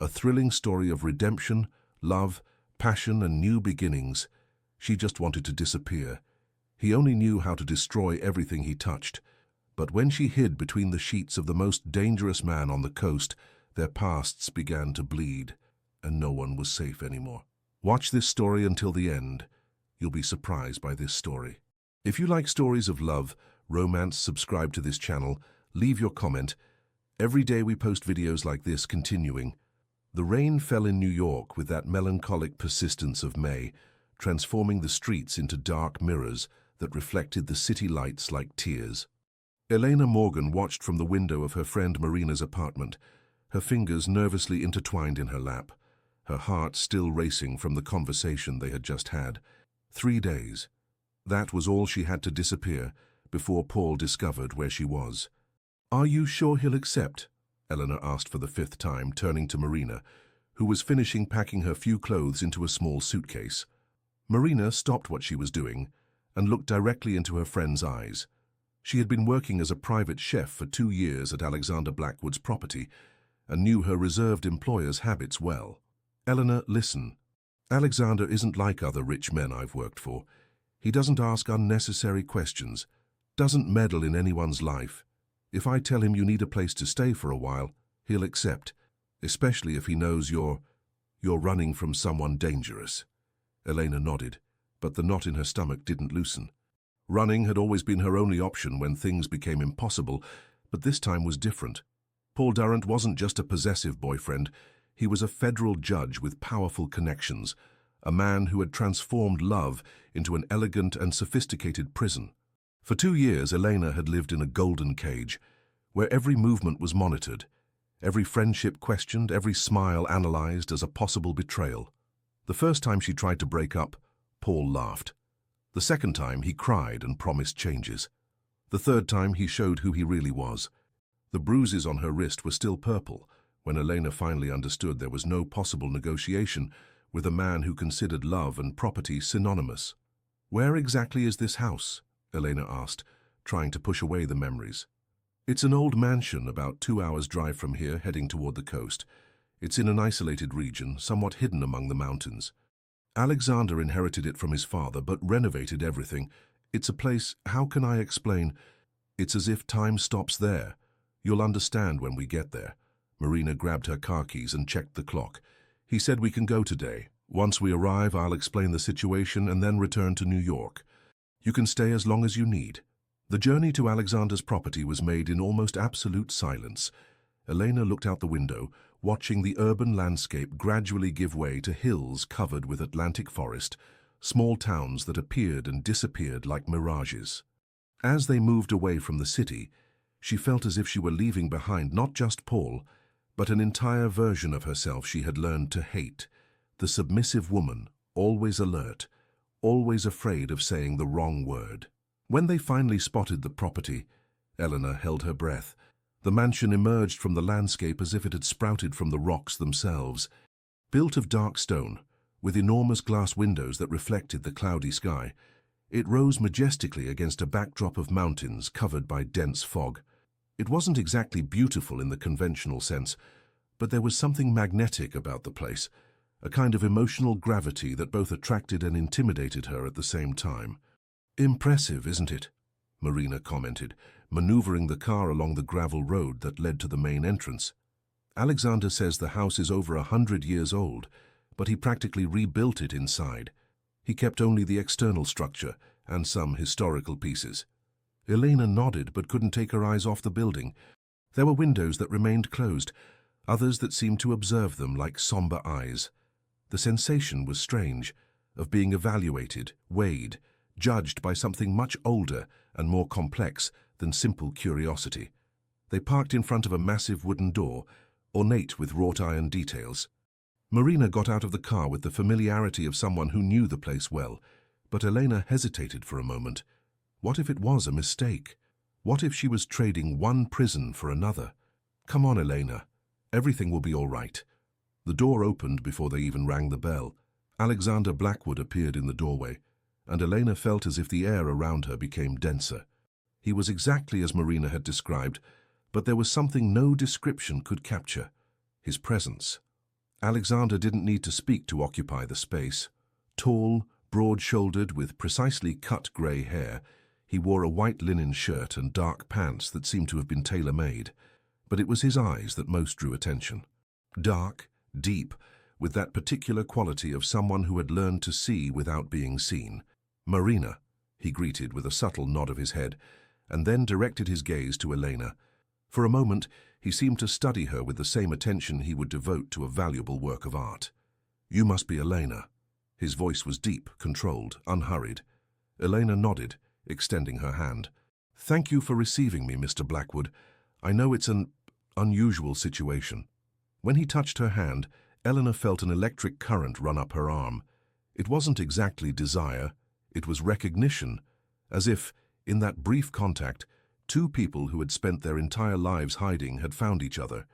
A thrilling story of redemption, love, passion, and new beginnings. She just wanted to disappear. He only knew how to destroy everything he touched. But when she hid between the sheets of the most dangerous man on the coast, their pasts began to bleed, and no one was safe anymore. Watch this story until the end. You'll be surprised by this story. If you like stories of love, romance, subscribe to this channel, leave your comment. Every day we post videos like this continuing. The rain fell in New York with that melancholic persistence of May, transforming the streets into dark mirrors that reflected the city lights like tears. Elena Morgan watched from the window of her friend Marina's apartment, her fingers nervously intertwined in her lap, her heart still racing from the conversation they had just had. 3 days. That was all she had to disappear before Paul discovered where she was. "Are you sure he'll accept?" Eleanor asked for the 5th time, turning to Marina, who was finishing packing her few clothes into a small suitcase. Marina stopped what she was doing and looked directly into her friend's eyes. She had been working as a private chef for 2 years at Alexander Blackwood's property and knew her reserved employer's habits well. "Eleanor, listen. Alexander isn't like other rich men I've worked for. He doesn't ask unnecessary questions, doesn't meddle in anyone's life. If I tell him you need a place to stay for a while, he'll accept, especially if he knows you're running from someone dangerous." Elena nodded, but the knot in her stomach didn't loosen. Running had always been her only option when things became impossible, but this time was different. Paul Durrant wasn't just a possessive boyfriend. He was a federal judge with powerful connections, a man who had transformed love into an elegant and sophisticated prison. For 2 years, Elena had lived in a golden cage, where every movement was monitored, every friendship questioned, every smile analyzed as a possible betrayal. The first time she tried to break up, Paul laughed. The second time, he cried and promised changes. The third time, he showed who he really was. The bruises on her wrist were still purple when Elena finally understood there was no possible negotiation with a man who considered love and property synonymous. "Where exactly is this house?" Elena asked, trying to push away the memories. "It's an old mansion about 2 hours' drive from here, heading toward the coast. It's in an isolated region, somewhat hidden among the mountains. Alexander inherited it from his father, but renovated everything. It's a place, how can I explain? It's as if time stops there. You'll understand when we get there." Marina grabbed her car keys and checked the clock. "He said we can go today. Once we arrive, I'll explain the situation and then return to New York. You can stay as long as you need." The journey to Alexander's property was made in almost absolute silence. Elena looked out the window, watching the urban landscape gradually give way to hills covered with Atlantic forest, small towns that appeared and disappeared like mirages. As they moved away from the city, she felt as if she were leaving behind not just Paul, but an entire version of herself she had learned to hate, the submissive woman, always alert, always afraid of saying the wrong word. When they finally spotted the property, Eleanor held her breath. The mansion emerged from the landscape as if it had sprouted from the rocks themselves. Built of dark stone, with enormous glass windows that reflected the cloudy sky, it rose majestically against a backdrop of mountains covered by dense fog. It wasn't exactly beautiful in the conventional sense, but there was something magnetic about the place, a kind of emotional gravity that both attracted and intimidated her at the same time. "Impressive, isn't it?" Marina commented, maneuvering the car along the gravel road that led to the main entrance. "Alexander says the house is over 100 years old, but he practically rebuilt it inside. He kept only the external structure and some historical pieces." Elena nodded but couldn't take her eyes off the building. There were windows that remained closed, others that seemed to observe them like somber eyes. The sensation was strange, of being evaluated, weighed, judged by something much older and more complex than simple curiosity. They parked in front of a massive wooden door, ornate with wrought iron details. Marina got out of the car with the familiarity of someone who knew the place well, but Elena hesitated for a moment. What if it was a mistake? What if she was trading one prison for another? "Come on, Elena. Everything will be all right." The door opened before they even rang the bell. Alexander Blackwood appeared in the doorway, and Elena felt as if the air around her became denser. He was exactly as Marina had described, but there was something no description could capture. His presence. Alexander didn't need to speak to occupy the space. Tall, broad-shouldered, with precisely cut grey hair, he wore a white linen shirt and dark pants that seemed to have been tailor-made. But it was his eyes that most drew attention. Dark, deep, with that particular quality of someone who had learned to see without being seen. "Marina," he greeted with a subtle nod of his head, and then directed his gaze to Elena. For a moment, he seemed to study her with the same attention he would devote to a valuable work of art. "You must be Elena." His voice was deep, controlled, unhurried. Elena nodded, extending her hand. "Thank you for receiving me, Mr. Blackwood. I know it's an unusual situation." When he touched her hand, Eleanor felt an electric current run up her arm. It wasn't exactly desire, it was recognition, as if, in that brief contact, two people who had spent their entire lives hiding had found each other.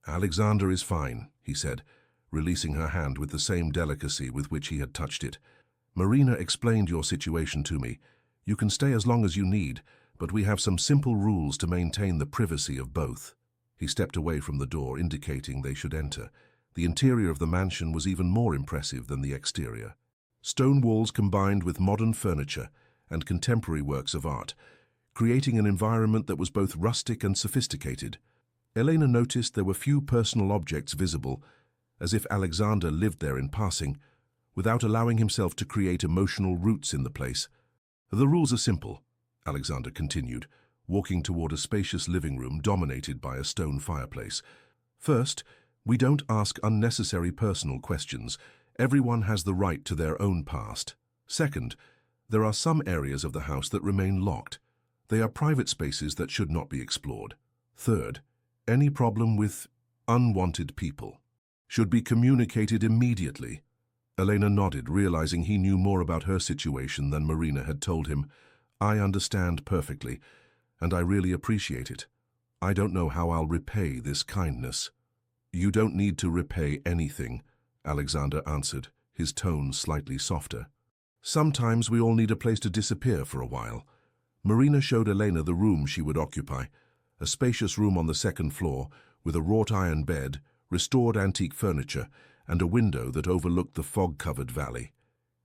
"Alexander is fine," he said, releasing her hand with the same delicacy with which he had touched it. "Marina explained your situation to me. You can stay as long as you need, but we have some simple rules to maintain the privacy of both." He stepped away from the door, indicating they should enter. The interior of the mansion was even more impressive than the exterior. Stone walls combined with modern furniture and contemporary works of art, creating an environment that was both rustic and sophisticated. Elena noticed there were few personal objects visible, as if Alexander lived there in passing, without allowing himself to create emotional roots in the place. "The rules are simple," Alexander continued, walking toward a spacious living room dominated by a stone fireplace. "First, we don't ask unnecessary personal questions. Everyone has the right to their own past. Second, there are some areas of the house that remain locked. They are private spaces that should not be explored. Third, any problem with unwanted people should be communicated immediately." Elena nodded, realizing he knew more about her situation than Marina had told him. "I understand perfectly, and I really appreciate it. I don't know how I'll repay this kindness." "You don't need to repay anything," Alexander answered, his tone slightly softer. "Sometimes we all need a place to disappear for a while." Marina showed Elena the room she would occupy, a spacious room on the second floor, with a wrought-iron bed, restored antique furniture, and a window that overlooked the fog-covered valley.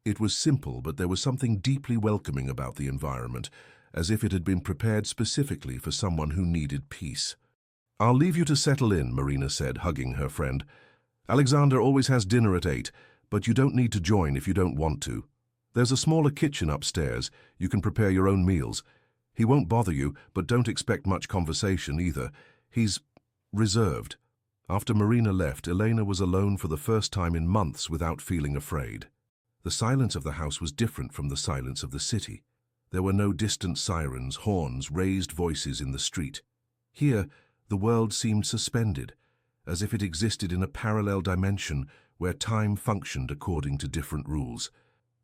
It was simple, but there was something deeply welcoming about the environment, as if it had been prepared specifically for someone who needed peace. "I'll leave you to settle in," Marina said, hugging her friend. "Alexander always has dinner at 8, but you don't need to join if you don't want to. There's a smaller kitchen upstairs. You can prepare your own meals. He won't bother you, but don't expect much conversation either. He's reserved." After Marina left, Elena was alone for the first time in months without feeling afraid. The silence of the house was different from the silence of the city. There were no distant sirens, horns, raised voices in the street. Here, the world seemed suspended, as if it existed in a parallel dimension where time functioned according to different rules.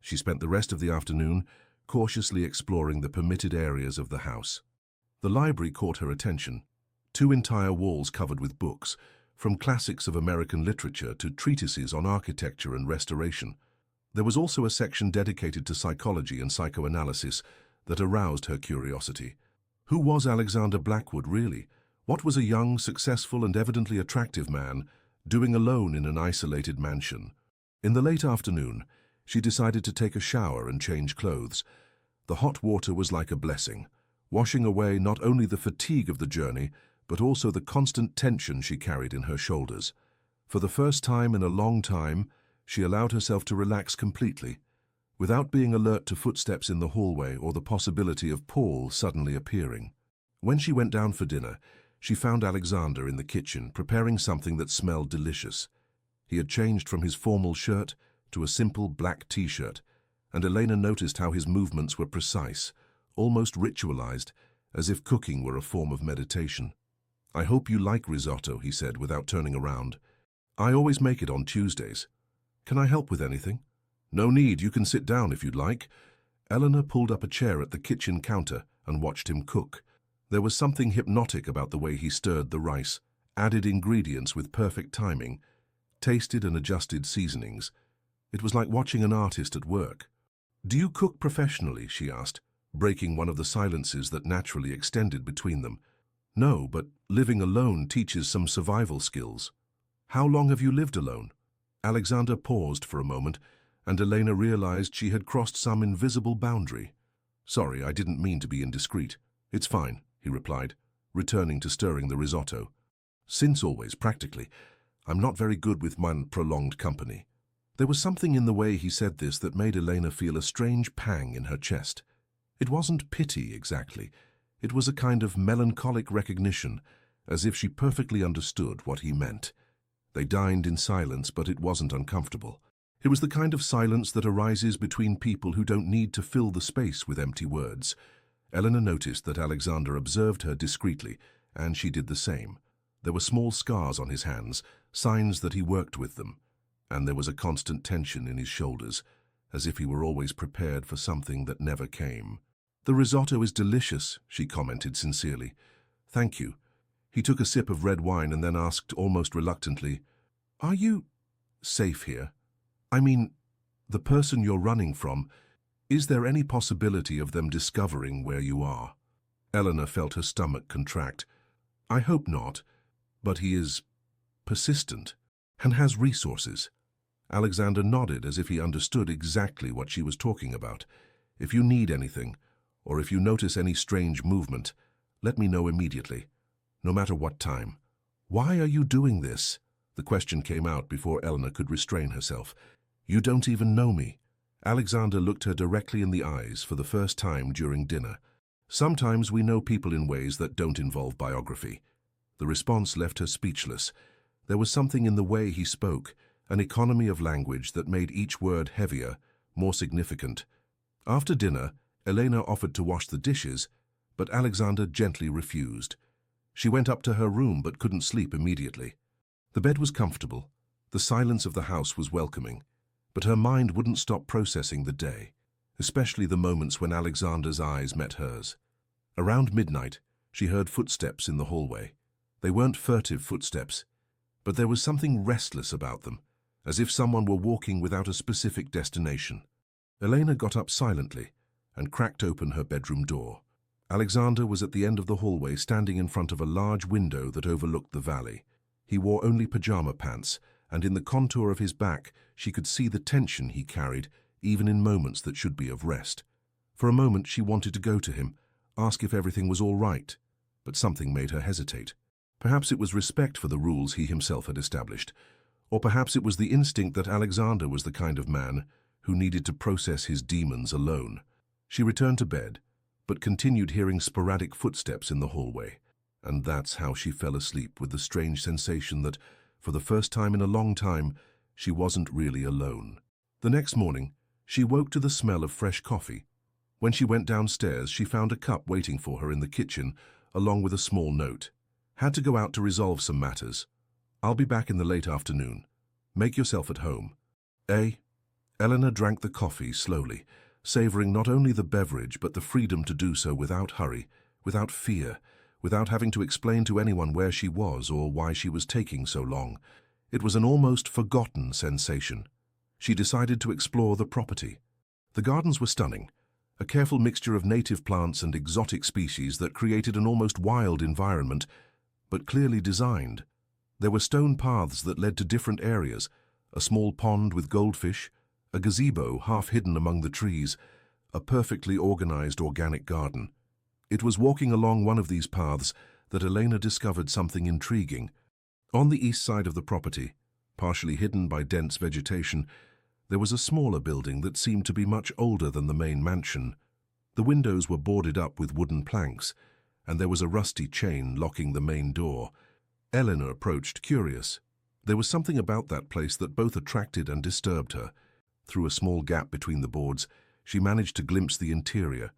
She spent the rest of the afternoon cautiously exploring the permitted areas of the house. The library caught her attention. 2 entire walls covered with books, from classics of American literature to treatises on architecture and restoration. There was also a section dedicated to psychology and psychoanalysis that aroused her curiosity. Who was Alexander Blackwood, really? What was a young, successful, and evidently attractive man doing alone in an isolated mansion? In the late afternoon, she decided to take a shower and change clothes. The hot water was like a blessing, washing away not only the fatigue of the journey, but also the constant tension she carried in her shoulders. For the first time in a long time, she allowed herself to relax completely, without being alert to footsteps in the hallway or the possibility of Paul suddenly appearing. When she went down for dinner, she found Alexander in the kitchen preparing something that smelled delicious. He had changed from his formal shirt to a simple black t-shirt, and Elena noticed how his movements were precise, almost ritualized, as if cooking were a form of meditation. "I hope you like risotto," he said without turning around. "I always make it on Tuesdays. Can I help with anything?" "No need, you can sit down if you'd like." Eleanor pulled up a chair at the kitchen counter and watched him cook. There was something hypnotic about the way he stirred the rice, added ingredients with perfect timing, tasted and adjusted seasonings. It was like watching an artist at work. "Do you cook professionally?" she asked, breaking one of the silences that naturally extended between them. "No, but living alone teaches some survival skills." "How long have you lived alone?" Alexander paused for a moment, and Elena realized she had crossed some invisible boundary. "Sorry, I didn't mean to be indiscreet. It's fine," he replied, returning to stirring the risotto. "Since always, practically. I'm not very good with prolonged company." There was something in the way he said this that made Elena feel a strange pang in her chest. It wasn't pity, exactly. It was a kind of melancholic recognition, as if she perfectly understood what he meant. They dined in silence, but it wasn't uncomfortable. It was the kind of silence that arises between people who don't need to fill the space with empty words. Elena noticed that Alexander observed her discreetly, and she did the same. There were small scars on his hands, signs that he worked with them, and there was a constant tension in his shoulders, as if he were always prepared for something that never came. "The risotto is delicious," she commented sincerely. "Thank you." He took a sip of red wine and then asked almost reluctantly, "Are you safe here? I mean, the person you're running from, is there any possibility of them discovering where you are?" Elena felt her stomach contract. "I hope not, but he is persistent and has resources." Alexander nodded as if he understood exactly what she was talking about. "If you need anything, or if you notice any strange movement, let me know immediately, no matter what time." "Why are you doing this?" The question came out before Elena could restrain herself. "You don't even know me." Alexander looked her directly in the eyes for the first time during dinner. "Sometimes we know people in ways that don't involve biography." The response left her speechless. There was something in the way he spoke, an economy of language that made each word heavier, more significant. After dinner, Elena offered to wash the dishes, but Alexander gently refused. She went up to her room but couldn't sleep immediately. The bed was comfortable. The silence of the house was welcoming. But her mind wouldn't stop processing the day, especially the moments when Alexander's eyes met hers. Around midnight, she heard footsteps in the hallway. They weren't furtive footsteps, but there was something restless about them, as if someone were walking without a specific destination. Elena got up silently and cracked open her bedroom door. Alexander was at the end of the hallway, standing in front of a large window that overlooked the valley. He wore only pajama pants, and in the contour of his back she could see the tension he carried, even in moments that should be of rest. For a moment she wanted to go to him, ask if everything was all right, but something made her hesitate. Perhaps it was respect for the rules he himself had established, or perhaps it was the instinct that Alexander was the kind of man who needed to process his demons alone. She returned to bed, but continued hearing sporadic footsteps in the hallway, and that's how she fell asleep, with the strange sensation that, for the first time in a long time, she wasn't really alone. The next morning, she woke to the smell of fresh coffee. When she went downstairs, she found a cup waiting for her in the kitchen, along with a small note. "Had to go out to resolve some matters. I'll be back in the late afternoon. Make yourself at home." Eleanor drank the coffee slowly, savoring not only the beverage but the freedom to do so without hurry, without fear, without having to explain to anyone where she was or why she was taking so long. It was an almost forgotten sensation. She decided to explore the property. The gardens were stunning, a careful mixture of native plants and exotic species that created an almost wild environment, but clearly designed. There were stone paths that led to different areas, a small pond with goldfish, a gazebo half hidden among the trees, a perfectly organized organic garden. It was walking along one of these paths that Elena discovered something intriguing. On the east side of the property, partially hidden by dense vegetation, there was a smaller building that seemed to be much older than the main mansion. The windows were boarded up with wooden planks, and there was a rusty chain locking the main door. Eleanor approached, curious. There was something about that place that both attracted and disturbed her. Through a small gap between the boards, she managed to glimpse the interior.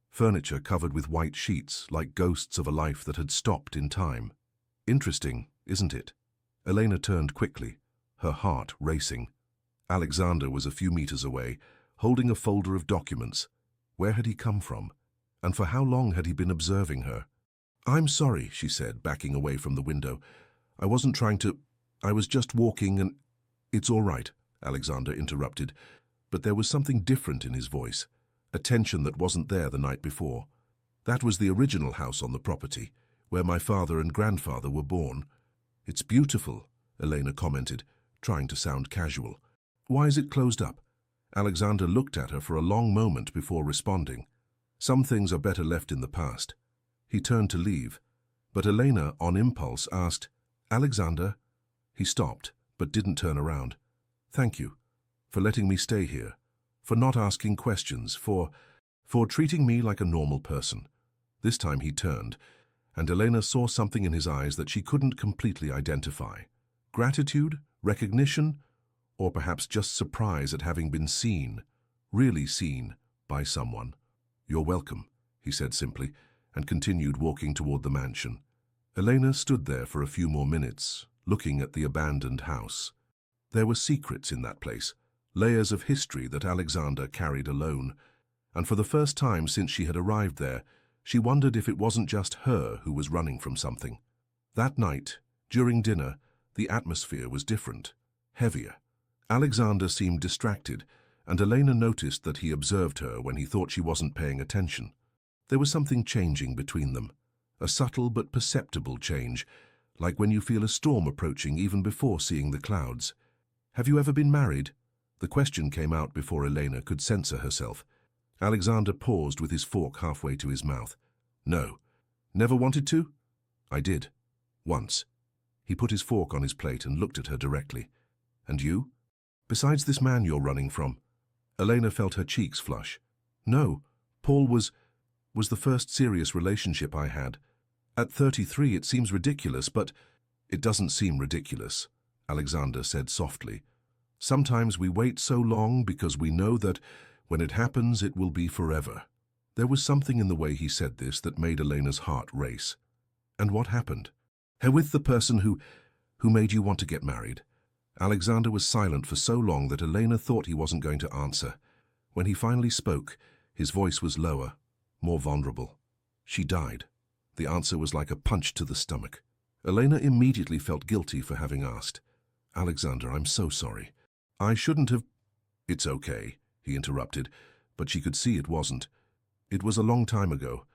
Furniture covered with white sheets, like ghosts of a life that had stopped in time. "Interesting, isn't it?" Elena turned quickly, her heart racing. Alexander was a few meters away, holding a folder of documents. Where had he come from? And for how long had he been observing her? "I'm sorry," she said, backing away from the window. "I wasn't trying to... I was just walking and..." "It's all right," Alexander interrupted, but there was something different in his voice, a tension that wasn't there the night before. "That was the original house on the property, where my father and grandfather were born." "It's beautiful," Elena commented, trying to sound casual. Why is it closed up? Alexander looked at her for a long moment before responding. Some things are better left in the past. He turned to leave, but Elena, on impulse, asked, Alexander? He stopped, but didn't turn around. Thank you, for letting me stay here, for not asking questions, for treating me like a normal person. This time he turned, and Elena saw something in his eyes that she couldn't completely identify. Gratitude, recognition, or perhaps just surprise at having been seen, really seen, by someone. You're welcome, he said simply, and continued walking toward the mansion. Elena stood there for a few more minutes, looking at the abandoned house. There were secrets in that place, layers of history that Alexander carried alone, and for the first time since she had arrived there, she wondered if it wasn't just her who was running from something. That night, during dinner, the atmosphere was different, heavier. Alexander seemed distracted, and Elena noticed that he observed her when he thought she wasn't paying attention. There was something changing between them, a subtle but perceptible change, like when you feel a storm approaching even before seeing the clouds. Have you ever been married? The question came out before Elena could censor herself. Alexander paused with his fork halfway to his mouth. No. Never wanted to? I did. Once. He put his fork on his plate and looked at her directly. And you? Besides this man you're running from? Elena felt her cheeks flush. No. Paul was the first serious relationship I had. At 33 it seems ridiculous, but it doesn't seem ridiculous, Alexander said softly. Sometimes we wait so long because we know that when it happens it will be forever. There was something in the way he said this that made Elena's heart race. And what happened? Her with the person who made you want to get married. Alexander was silent for so long that Elena thought he wasn't going to answer. When he finally spoke, his voice was lower, more vulnerable. She died. The answer was like a punch to the stomach. Elena immediately felt guilty for having asked. Alexander, I'm so sorry. I shouldn't have... It's okay, he interrupted, but she could see it wasn't. It was a long time ago.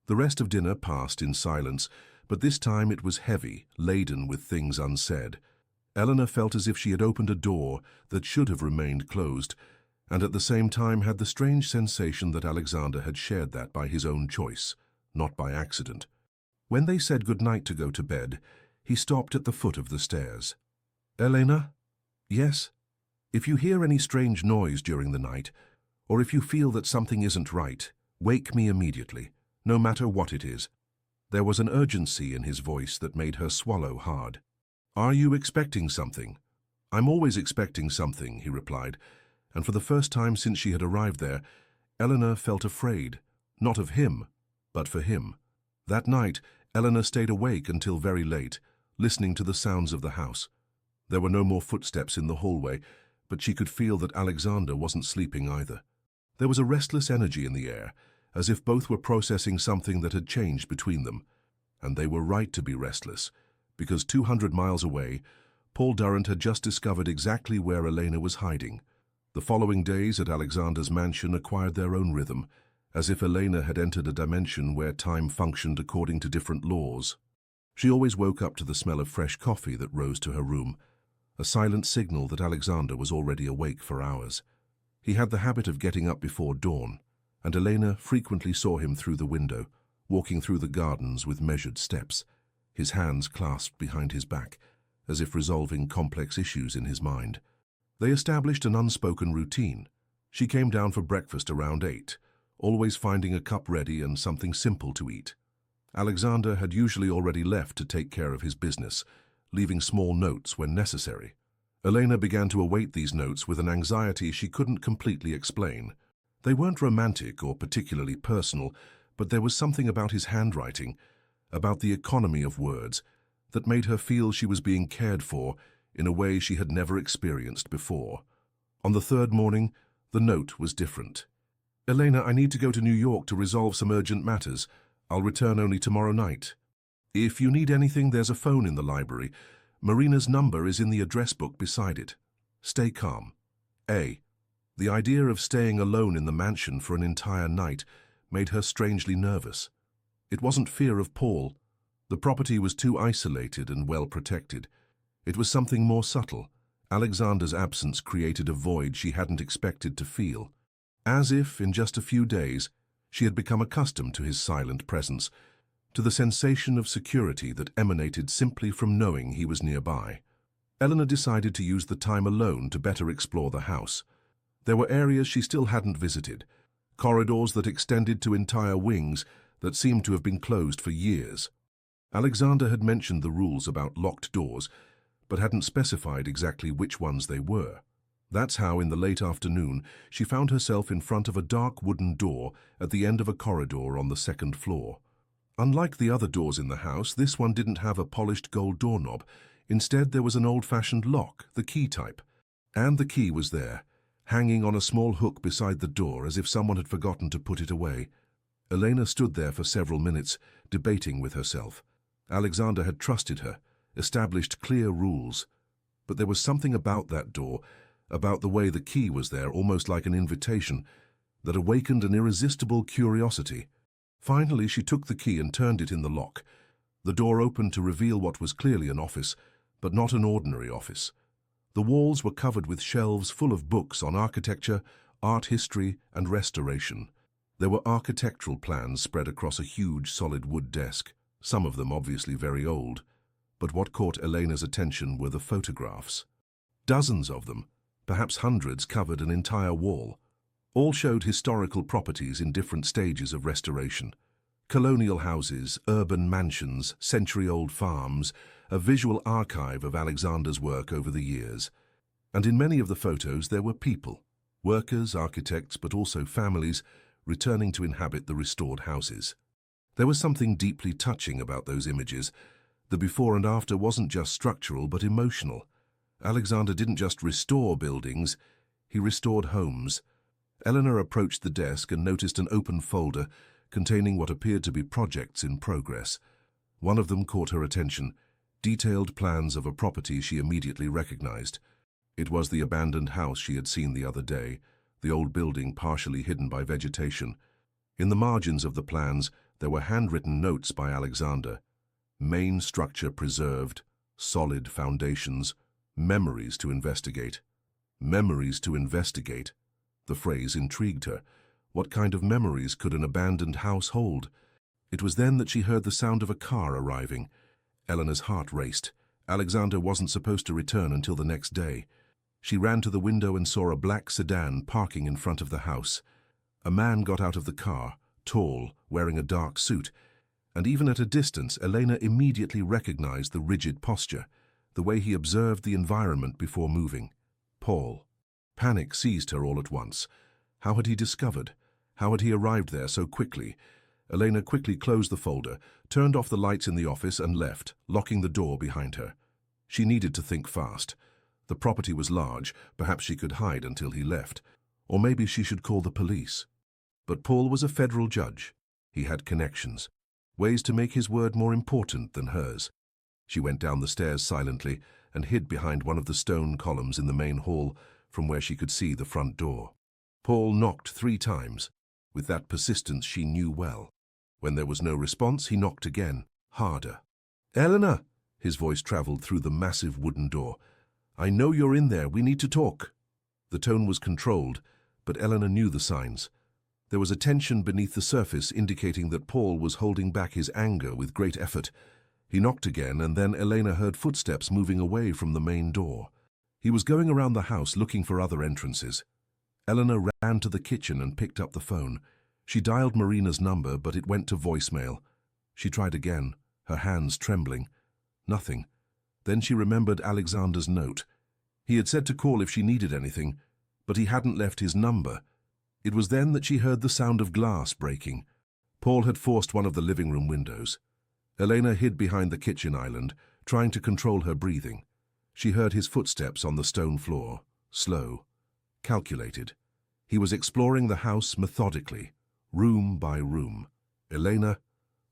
The rest of dinner passed in silence, but this time it was heavy, laden with things unsaid. Eleanor felt as if she had opened a door that should have remained closed, and at the same time had the strange sensation that Alexander had shared that by his own choice, not by accident. When they said goodnight to go to bed, he stopped at the foot of the stairs. Elena? Yes? If you hear any strange noise during the night, or if you feel that something isn't right, wake me immediately, no matter what it is. There was an urgency in his voice that made her swallow hard. Are you expecting something? I'm always expecting something, he replied, and for the first time since she had arrived there, Eleanor felt afraid, not of him, but for him. That night, Eleanor stayed awake until very late, listening to the sounds of the house. There were no more footsteps in the hallway, but she could feel that Alexander wasn't sleeping either. There was a restless energy in the air, as if both were processing something that had changed between them. And they were right to be restless, because 200 miles away, Paul Durrant had just discovered exactly where Elena was hiding. The following days at Alexander's mansion acquired their own rhythm, as if Elena had entered a dimension where time functioned according to different laws. She always woke up to the smell of fresh coffee that rose to her room, a silent signal that Alexander was already awake for hours. He had the habit of getting up before dawn, and Elena frequently saw him through the window, walking through the gardens with measured steps, his hands clasped behind his back, as if resolving complex issues in his mind. They established an unspoken routine. She came down for breakfast around 8, always finding a cup ready and something simple to eat. Alexander had usually already left to take care of his business, leaving small notes when necessary. Elena began to await these notes with an anxiety she couldn't completely explain. They weren't romantic or particularly personal, but there was something about his handwriting, about the economy of words, that made her feel she was being cared for in a way she had never experienced before. On the third morning, the note was different. Elena, I need to go to New York to resolve some urgent matters. I'll return only tomorrow night. If you need anything, there's a phone in the library. Marina's number is in the address book beside it. Stay calm. A. The idea of staying alone in the mansion for an entire night made her strangely nervous. It wasn't fear of Paul. The property was too isolated and well protected. It was something more subtle, Alexander's absence created a void she hadn't expected to feel. As if, in just a few days, she had become accustomed to his silent presence, to the sensation of security that emanated simply from knowing he was nearby. Eleanor decided to use the time alone to better explore the house. There were areas she still hadn't visited, corridors that extended to entire wings that seemed to have been closed for years. Alexander had mentioned the rules about locked doors, but hadn't specified exactly which ones they were. That's how, in the late afternoon, she found herself in front of a dark wooden door at the end of a corridor on the second floor. Unlike the other doors in the house, this one didn't have a polished gold doorknob. Instead, there was an old-fashioned lock, the key type. And the key was there, hanging on a small hook beside the door as if someone had forgotten to put it away. Elena stood there for several minutes, debating with herself. Alexander had trusted her, established clear rules. But there was something about that door, about the way the key was there, almost like an invitation, that awakened an irresistible curiosity. Finally, she took the key and turned it in the lock. The door opened to reveal what was clearly an office, but not an ordinary office. The walls were covered with shelves full of books on architecture, art history, and restoration. There were architectural plans spread across a huge solid wood desk, some of them obviously very old. But what caught Elena's attention were the photographs. Dozens of them, perhaps hundreds, covered an entire wall. All showed historical properties in different stages of restoration. Colonial houses, urban mansions, century-old farms, a visual archive of Alexander's work over the years. And in many of the photos there were people, workers, architects, but also families, returning to inhabit the restored houses. There was something deeply touching about those images. The before and after wasn't just structural but emotional. Alexander didn't just restore buildings, he restored homes. Eleanor approached the desk and noticed an open folder containing what appeared to be projects in progress. One of them caught her attention, detailed plans of a property she immediately recognized. It was the abandoned house she had seen the other day, the old building partially hidden by vegetation. In the margins of the plans, there were handwritten notes by Alexander. Main structure preserved, solid foundations, memories to investigate. Memories to investigate. The phrase intrigued her. What kind of memories could an abandoned house hold? It was then that she heard the sound of a car arriving. Eleanor's heart raced. Alexander wasn't supposed to return until the next day. She ran to the window and saw a black sedan parking in front of the house. A man got out of the car, tall, wearing a dark suit, and even at a distance, Elena immediately recognized the rigid posture, the way he observed the environment before moving. Paul. Panic seized her all at once. How had he discovered? How had he arrived there so quickly? Elena quickly closed the folder, turned off the lights in the office and left, locking the door behind her. She needed to think fast. The property was large, perhaps she could hide until he left. Or maybe she should call the police. But Paul was a federal judge. He had connections, ways to make his word more important than hers. She went down the stairs silently and hid behind one of the stone columns in the main hall, from where she could see the front door. Paul knocked 3 times, with that persistence she knew well. When there was no response, he knocked again, harder. "Eleanor!" His voice traveled through the massive wooden door. "I know you're in there. We need to talk." The tone was controlled, but Eleanor knew the signs. There was a tension beneath the surface indicating that Paul was holding back his anger with great effort. He knocked again, and then Elena heard footsteps moving away from the main door. He was going around the house looking for other entrances. Eleanor ran to the kitchen and picked up the phone. She dialed Marina's number, but it went to voicemail. She tried again, her hands trembling. Nothing. Then she remembered Alexander's note. He had said to call if she needed anything, but he hadn't left his number. It was then that she heard the sound of glass breaking. Paul had forced one of the living room windows. Elena hid behind the kitchen island, trying to control her breathing. She heard his footsteps on the stone floor, slow, calculated. He was exploring the house methodically, room by room. "Elena,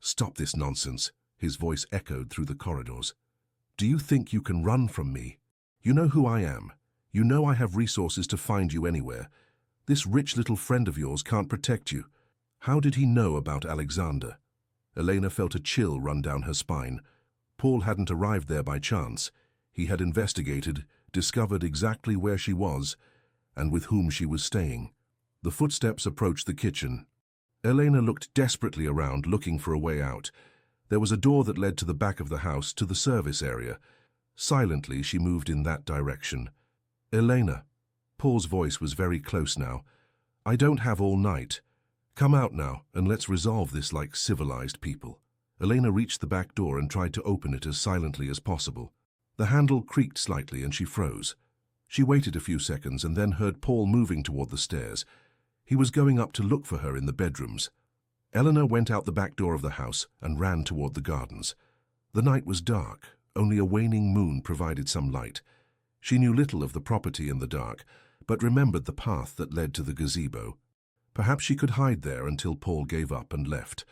stop this nonsense," his voice echoed through the corridors. "Do you think you can run from me? You know who I am. You know I have resources to find you anywhere. This rich little friend of yours can't protect you." How did he know about Alexander? Elena felt a chill run down her spine. Paul hadn't arrived there by chance. He had investigated, discovered exactly where she was and with whom she was staying. The footsteps approached the kitchen. Elena looked desperately around, looking for a way out. There was a door that led to the back of the house, to the service area. Silently, she moved in that direction. "Elena." Paul's voice was very close now. "I don't have all night. Come out now, and let's resolve this like civilized people." Elena reached the back door and tried to open it as silently as possible. The handle creaked slightly and she froze. She waited a few seconds and then heard Paul moving toward the stairs. He was going up to look for her in the bedrooms. Elena went out the back door of the house and ran toward the gardens. The night was dark. Only a waning moon provided some light. She knew little of the property in the dark, but remembered the path that led to the gazebo. Perhaps she could hide there until Paul gave up and left.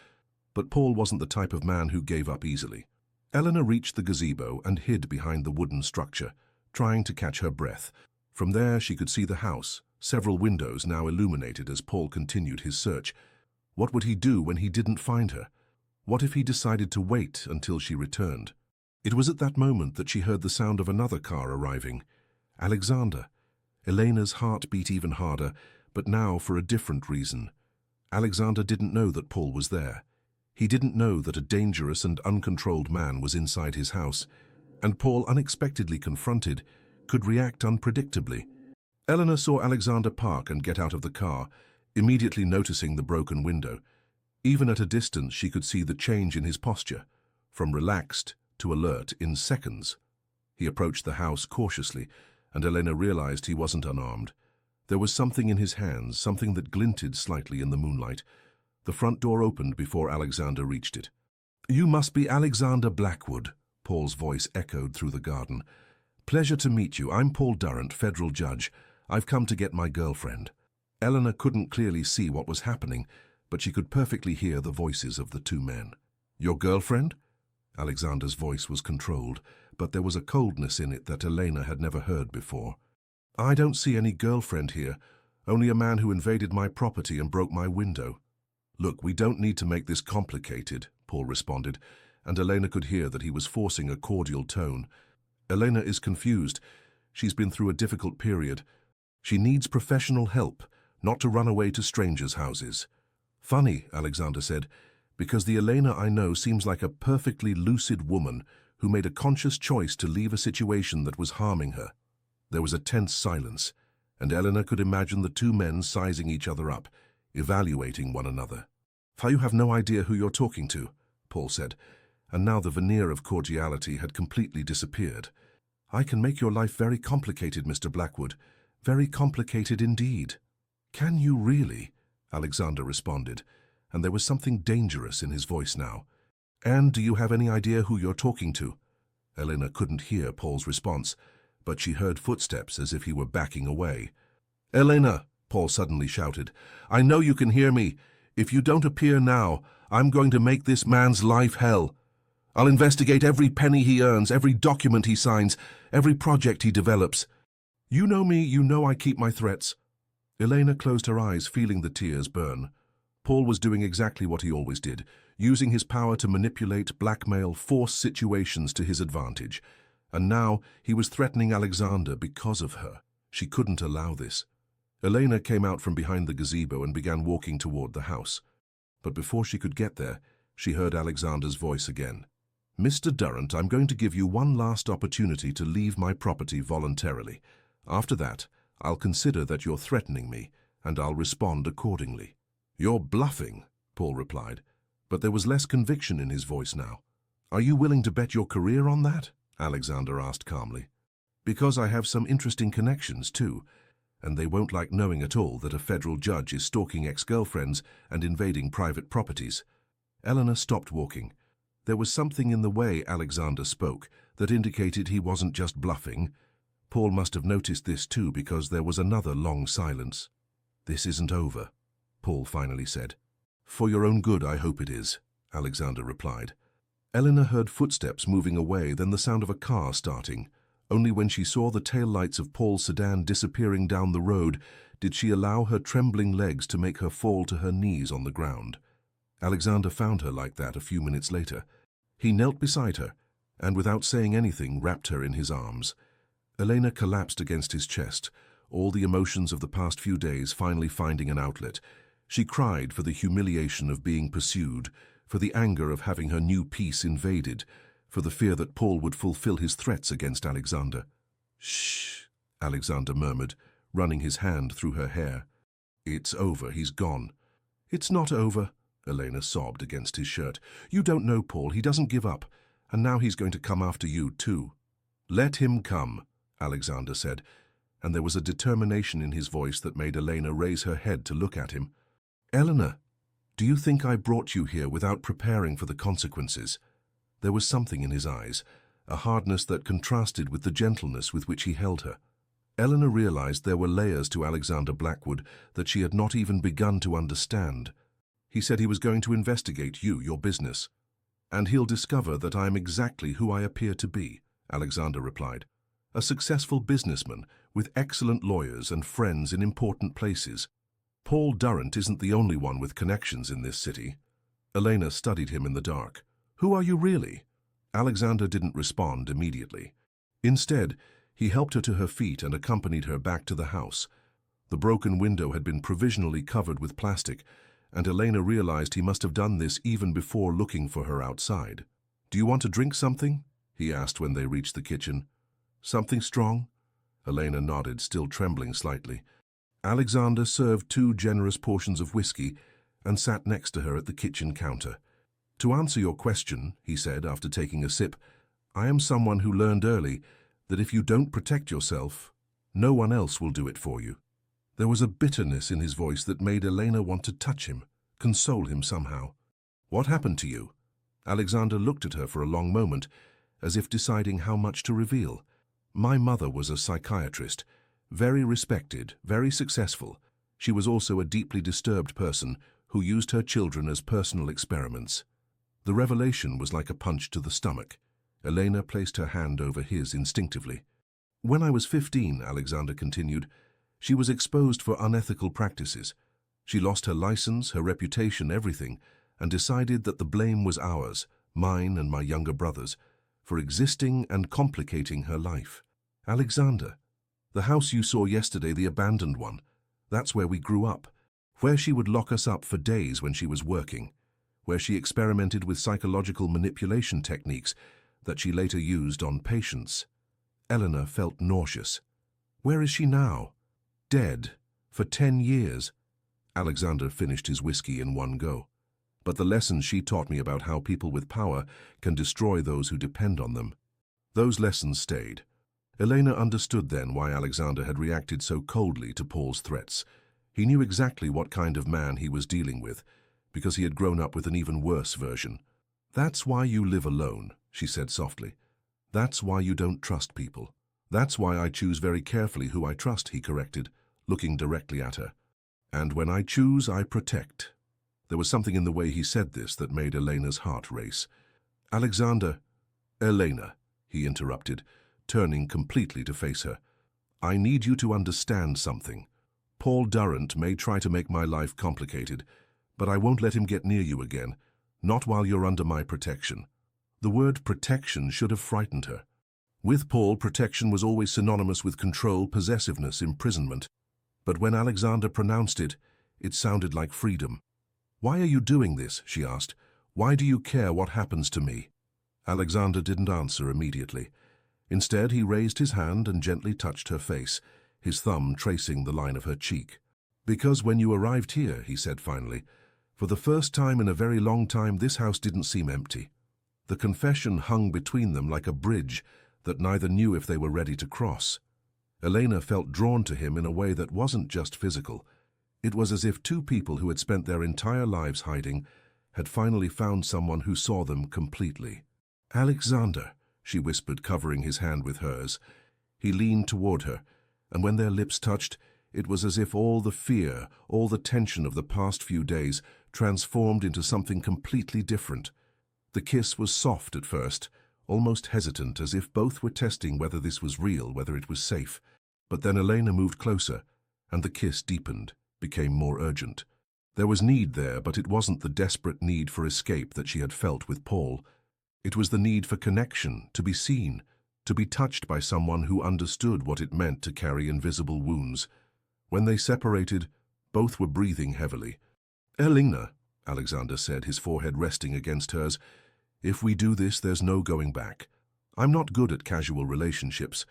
But Paul wasn't the type of man who gave up easily. Elena reached the gazebo and hid behind the wooden structure, trying to catch her breath. From there she could see the house, several windows now illuminated as Paul continued his search. What would he do when he didn't find her? What if he decided to wait until she returned? It was at that moment that she heard the sound of another car arriving. Alexander. Elena's heart beat even harder, but now for a different reason. Alexander didn't know that Paul was there. He didn't know that a dangerous and uncontrolled man was inside his house, and Paul, unexpectedly confronted, could react unpredictably. Elena saw Alexander park and get out of the car, immediately noticing the broken window. Even at a distance, she could see the change in his posture, from relaxed to alert in seconds. He approached the house cautiously, and Elena realized he wasn't unarmed. There was something in his hands, something that glinted slightly in the moonlight. The front door opened before Alexander reached it. "You must be Alexander Blackwood," Paul's voice echoed through the garden. "Pleasure to meet you. I'm Paul Durrant, federal judge. I've come to get my girlfriend." Elena couldn't clearly see what was happening, but she could perfectly hear the voices of the two men. "Your girlfriend?" Alexander's voice was controlled, but there was a coldness in it that Elena had never heard before. "I don't see any girlfriend here, only a man who invaded my property and broke my window." "Look, we don't need to make this complicated," Paul responded, and Elena could hear that he was forcing a cordial tone. "Elena is confused. She's been through a difficult period. She needs professional help, not to run away to strangers' houses." "Funny," Alexander said, "because the Elena I know seems like a perfectly lucid woman who made a conscious choice to leave a situation that was harming her." There was a tense silence, and Elena could imagine the two men sizing each other up, evaluating one another. "You have no idea who you're talking to," Paul said, and now the veneer of cordiality had completely disappeared. "I can make your life very complicated, Mr. Blackwood. Very complicated indeed." "Can you really?" Alexander responded, and there was something dangerous in his voice now. "And do you have any idea who you're talking to?" Elena couldn't hear Paul's response, but she heard footsteps as if he were backing away. "Elena," Paul suddenly shouted, "I know you can hear me. If you don't appear now, I'm going to make this man's life hell. I'll investigate every penny he earns, every document he signs, every project he develops. You know me, you know I keep my threats." Elena closed her eyes, feeling the tears burn. Paul was doing exactly what he always did, using his power to manipulate, blackmail, force situations to his advantage. And now he was threatening Alexander because of her. She couldn't allow this. Elena came out from behind the gazebo and began walking toward the house. But before she could get there, she heard Alexander's voice again. "Mr. Durrant, I'm going to give you one last opportunity to leave my property voluntarily. After that, I'll consider that you're threatening me, and I'll respond accordingly." "You're bluffing," Paul replied, but there was less conviction in his voice now. "Are you willing to bet your career on that?" Alexander asked calmly. "Because I have some interesting connections, too, and they won't like knowing at all that a federal judge is stalking ex-girlfriends and invading private properties." Elena stopped walking. There was something in the way Alexander spoke that indicated he wasn't just bluffing. Paul must have noticed this too, because there was another long silence. "This isn't over," Paul finally said. "For your own good, I hope it is," Alexander replied. Elena heard footsteps moving away, then the sound of a car starting. Only when she saw the taillights of Paul's sedan disappearing down the road did she allow her trembling legs to make her fall to her knees on the ground. Alexander found her like that a few minutes later. He knelt beside her, and without saying anything, wrapped her in his arms. Elena collapsed against his chest, all the emotions of the past few days finally finding an outlet. She cried for the humiliation of being pursued, for the anger of having her new peace invaded, for the fear that Paul would fulfill his threats against Alexander. "Shh," Alexander murmured, running his hand through her hair. "It's over, he's gone." "It's not over," Elena sobbed against his shirt. "You don't know Paul, he doesn't give up, and now he's going to come after you too." "Let him come," Alexander said, and there was a determination in his voice that made Elena raise her head to look at him. "Eleanor, do you think I brought you here without preparing for the consequences?" There was something in his eyes, a hardness that contrasted with the gentleness with which he held her. Eleanor realized there were layers to Alexander Blackwood that she had not even begun to understand. "He said he was going to investigate you, your business. And he'll discover that I am exactly who I appear to be," Alexander replied. "A successful businessman with excellent lawyers and friends in important places. Paul Durrant isn't the only one with connections in this city." Elena studied him in the dark. "Who are you really?" Alexander didn't respond immediately. Instead, he helped her to her feet and accompanied her back to the house. The broken window had been provisionally covered with plastic, and Elena realized he must have done this even before looking for her outside. "Do you want to drink something?" he asked when they reached the kitchen. "Something strong?" Elena nodded, still trembling slightly. Alexander served 2 generous portions of whiskey and sat next to her at the kitchen counter. "To answer your question," he said after taking a sip, "I am someone who learned early that if you don't protect yourself, no one else will do it for you." There was a bitterness in his voice that made Elena want to touch him, console him somehow. "What happened to you?" Alexander looked at her for a long moment, as if deciding how much to reveal. "My mother was a psychiatrist, very respected, very successful. She was also a deeply disturbed person who used her children as personal experiments." The revelation was like a punch to the stomach. Elena placed her hand over his instinctively. "When I was 15, Alexander continued, she was exposed for unethical practices. She lost her license, her reputation, everything, and decided that the blame was ours, mine and my younger brother's, for existing and complicating her life. Alexander, the house you saw yesterday, the abandoned one, that's where we grew up, where she would lock us up for days when she was working, where she experimented with psychological manipulation techniques that she later used on patients." Eleanor felt nauseous. "Where is she now?" "Dead. For 10 years. Alexander finished his whiskey in one go. "But the lessons she taught me about how people with power can destroy those who depend on them, those lessons stayed." Elena understood then why Alexander had reacted so coldly to Paul's threats. He knew exactly what kind of man he was dealing with, because he had grown up with an even worse version. "That's why you live alone," she said softly. "That's why you don't trust people." "That's why I choose very carefully who I trust," he corrected, looking directly at her. "And when I choose, I protect." There was something in the way he said this that made Elena's heart race. "Alexander—" "Elena," he interrupted, turning completely to face her. "I need you to understand something. Paul Durrant may try to make my life complicated, but I won't let him get near you again, not while you're under my protection." The word protection should have frightened her. With Paul, protection was always synonymous with control, possessiveness, imprisonment. But when Alexander pronounced it, it sounded like freedom. "Why are you doing this?" she asked. "Why do you care what happens to me?" Alexander didn't answer immediately. Instead, he raised his hand and gently touched her face, his thumb tracing the line of her cheek. "Because when you arrived here," he said finally, "for the first time in a very long time, this house didn't seem empty." The confession hung between them like a bridge that neither knew if they were ready to cross. Elena felt drawn to him in a way that wasn't just physical. It was as if 2 people who had spent their entire lives hiding had finally found someone who saw them completely. "Alexander," she whispered, covering his hand with hers. He leaned toward her, and when their lips touched, it was as if all the fear, all the tension of the past few days transformed into something completely different. The kiss was soft at first, almost hesitant, as if both were testing whether this was real, whether it was safe. But then Elena moved closer, and the kiss deepened, became more urgent. There was need there, but it wasn't the desperate need for escape that she had felt with Paul. It was the need for connection, to be seen, to be touched by someone who understood what it meant to carry invisible wounds. When they separated, both were breathing heavily. "Elena," Alexander said, his forehead resting against hers, "if we do this, there's no going back. I'm not good at casual relationships.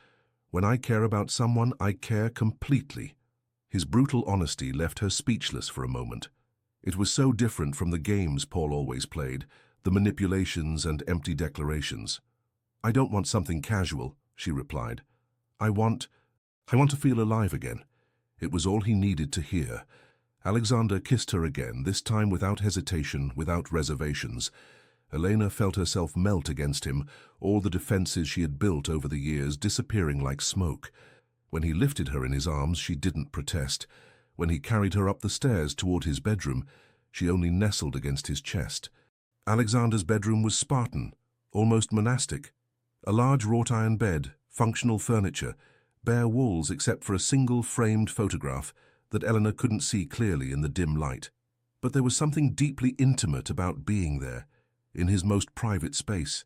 When I care about someone, I care completely." His brutal honesty left her speechless for a moment. It was so different from the games Paul always played, the manipulations and empty declarations. "I don't want something casual," she replied. I want to feel alive again." It was all he needed to hear. Alexander kissed her again, this time without hesitation, without reservations. Elena felt herself melt against him, all the defenses she had built over the years disappearing like smoke. When he lifted her in his arms, she didn't protest. When he carried her up the stairs toward his bedroom, she only nestled against his chest. Alexander's bedroom was Spartan, almost monastic. A large wrought-iron bed, functional furniture, bare walls except for a single framed photograph that Eleanor couldn't see clearly in the dim light. But there was something deeply intimate about being there, in his most private space.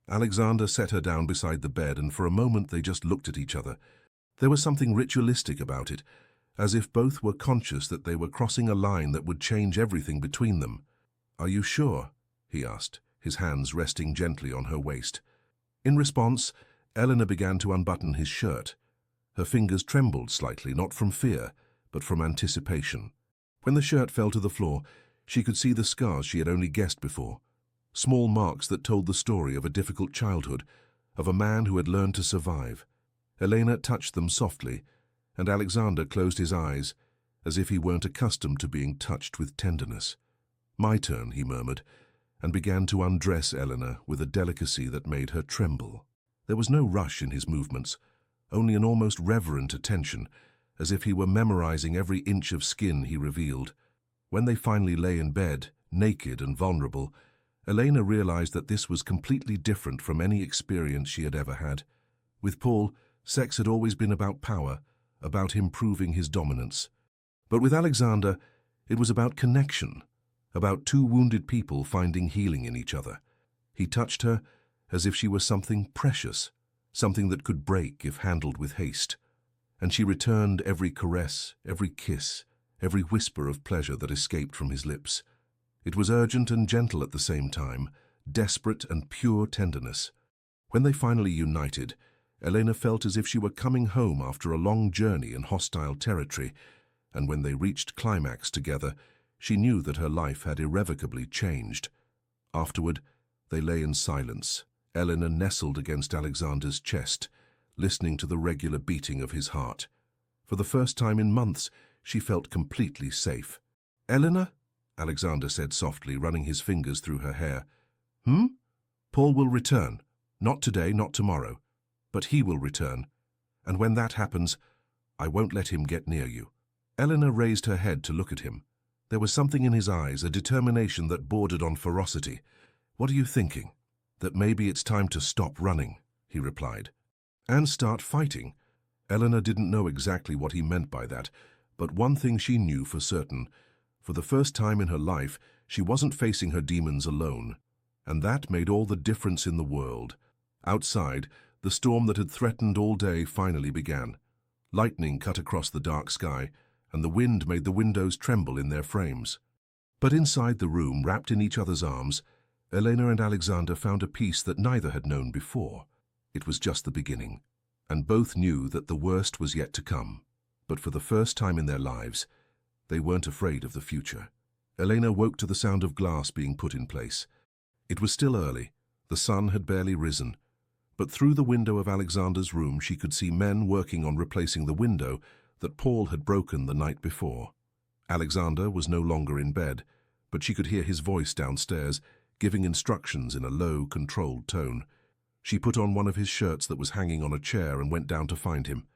Alexander set her down beside the bed, and for a moment they just looked at each other. There was something ritualistic about it, as if both were conscious that they were crossing a line that would change everything between them. "Are you sure?" he asked, his hands resting gently on her waist. In response, Eleanor began to unbutton his shirt. Her fingers trembled slightly, not from fear, but from anticipation. When the shirt fell to the floor, she could see the scars she had only guessed before. Small marks that told the story of a difficult childhood, of a man who had learned to survive. Elena touched them softly, and Alexander closed his eyes, as if he weren't accustomed to being touched with tenderness. "My turn," he murmured, and began to undress Eleanor with a delicacy that made her tremble. There was no rush in his movements, only an almost reverent attention, as if he were memorizing every inch of skin he revealed. When they finally lay in bed, naked and vulnerable, Elena realized that this was completely different from any experience she had ever had. With Paul, sex had always been about power, about him proving his dominance. But with Alexander, it was about connection, about two wounded people finding healing in each other. He touched her as if she were something precious, something that could break if handled with haste. And she returned every caress, every kiss, every whisper of pleasure that escaped from his lips. It was urgent and gentle at the same time, desperate and pure tenderness. When they finally united, Elena felt as if she were coming home after a long journey in hostile territory, and when they reached climax together, she knew that her life had irrevocably changed. Afterward, they lay in silence, Elena nestled against Alexander's chest, listening to the regular beating of his heart. For the first time in months, she felt completely safe. "Eleanor?" Alexander said softly, running his fingers through her hair. "Paul will return. Not today, not tomorrow. But he will return. And when that happens, I won't let him get near you." Eleanor raised her head to look at him. There was something in his eyes, a determination that bordered on ferocity. "What are you thinking?" "That maybe it's time to stop running," he replied. "And start fighting." Eleanor didn't know exactly what he meant by that, but one thing she knew for certain. For the first time in her life, she wasn't facing her demons alone. And that made all the difference in the world. Outside, the storm that had threatened all day finally began. Lightning cut across the dark sky, and the wind made the windows tremble in their frames. But inside the room, wrapped in each other's arms, Elena and Alexander found a peace that neither had known before. It was just the beginning, and both knew that the worst was yet to come. But for the first time in their lives, they weren't afraid of the future. Elena woke to the sound of glass being put in place. It was still early. The sun had barely risen. But through the window of Alexander's room she could see men working on replacing the window that Paul had broken the night before. Alexander was no longer in bed, but she could hear his voice downstairs, giving instructions in a low, controlled tone. She put on one of his shirts that was hanging on a chair and went down to find him.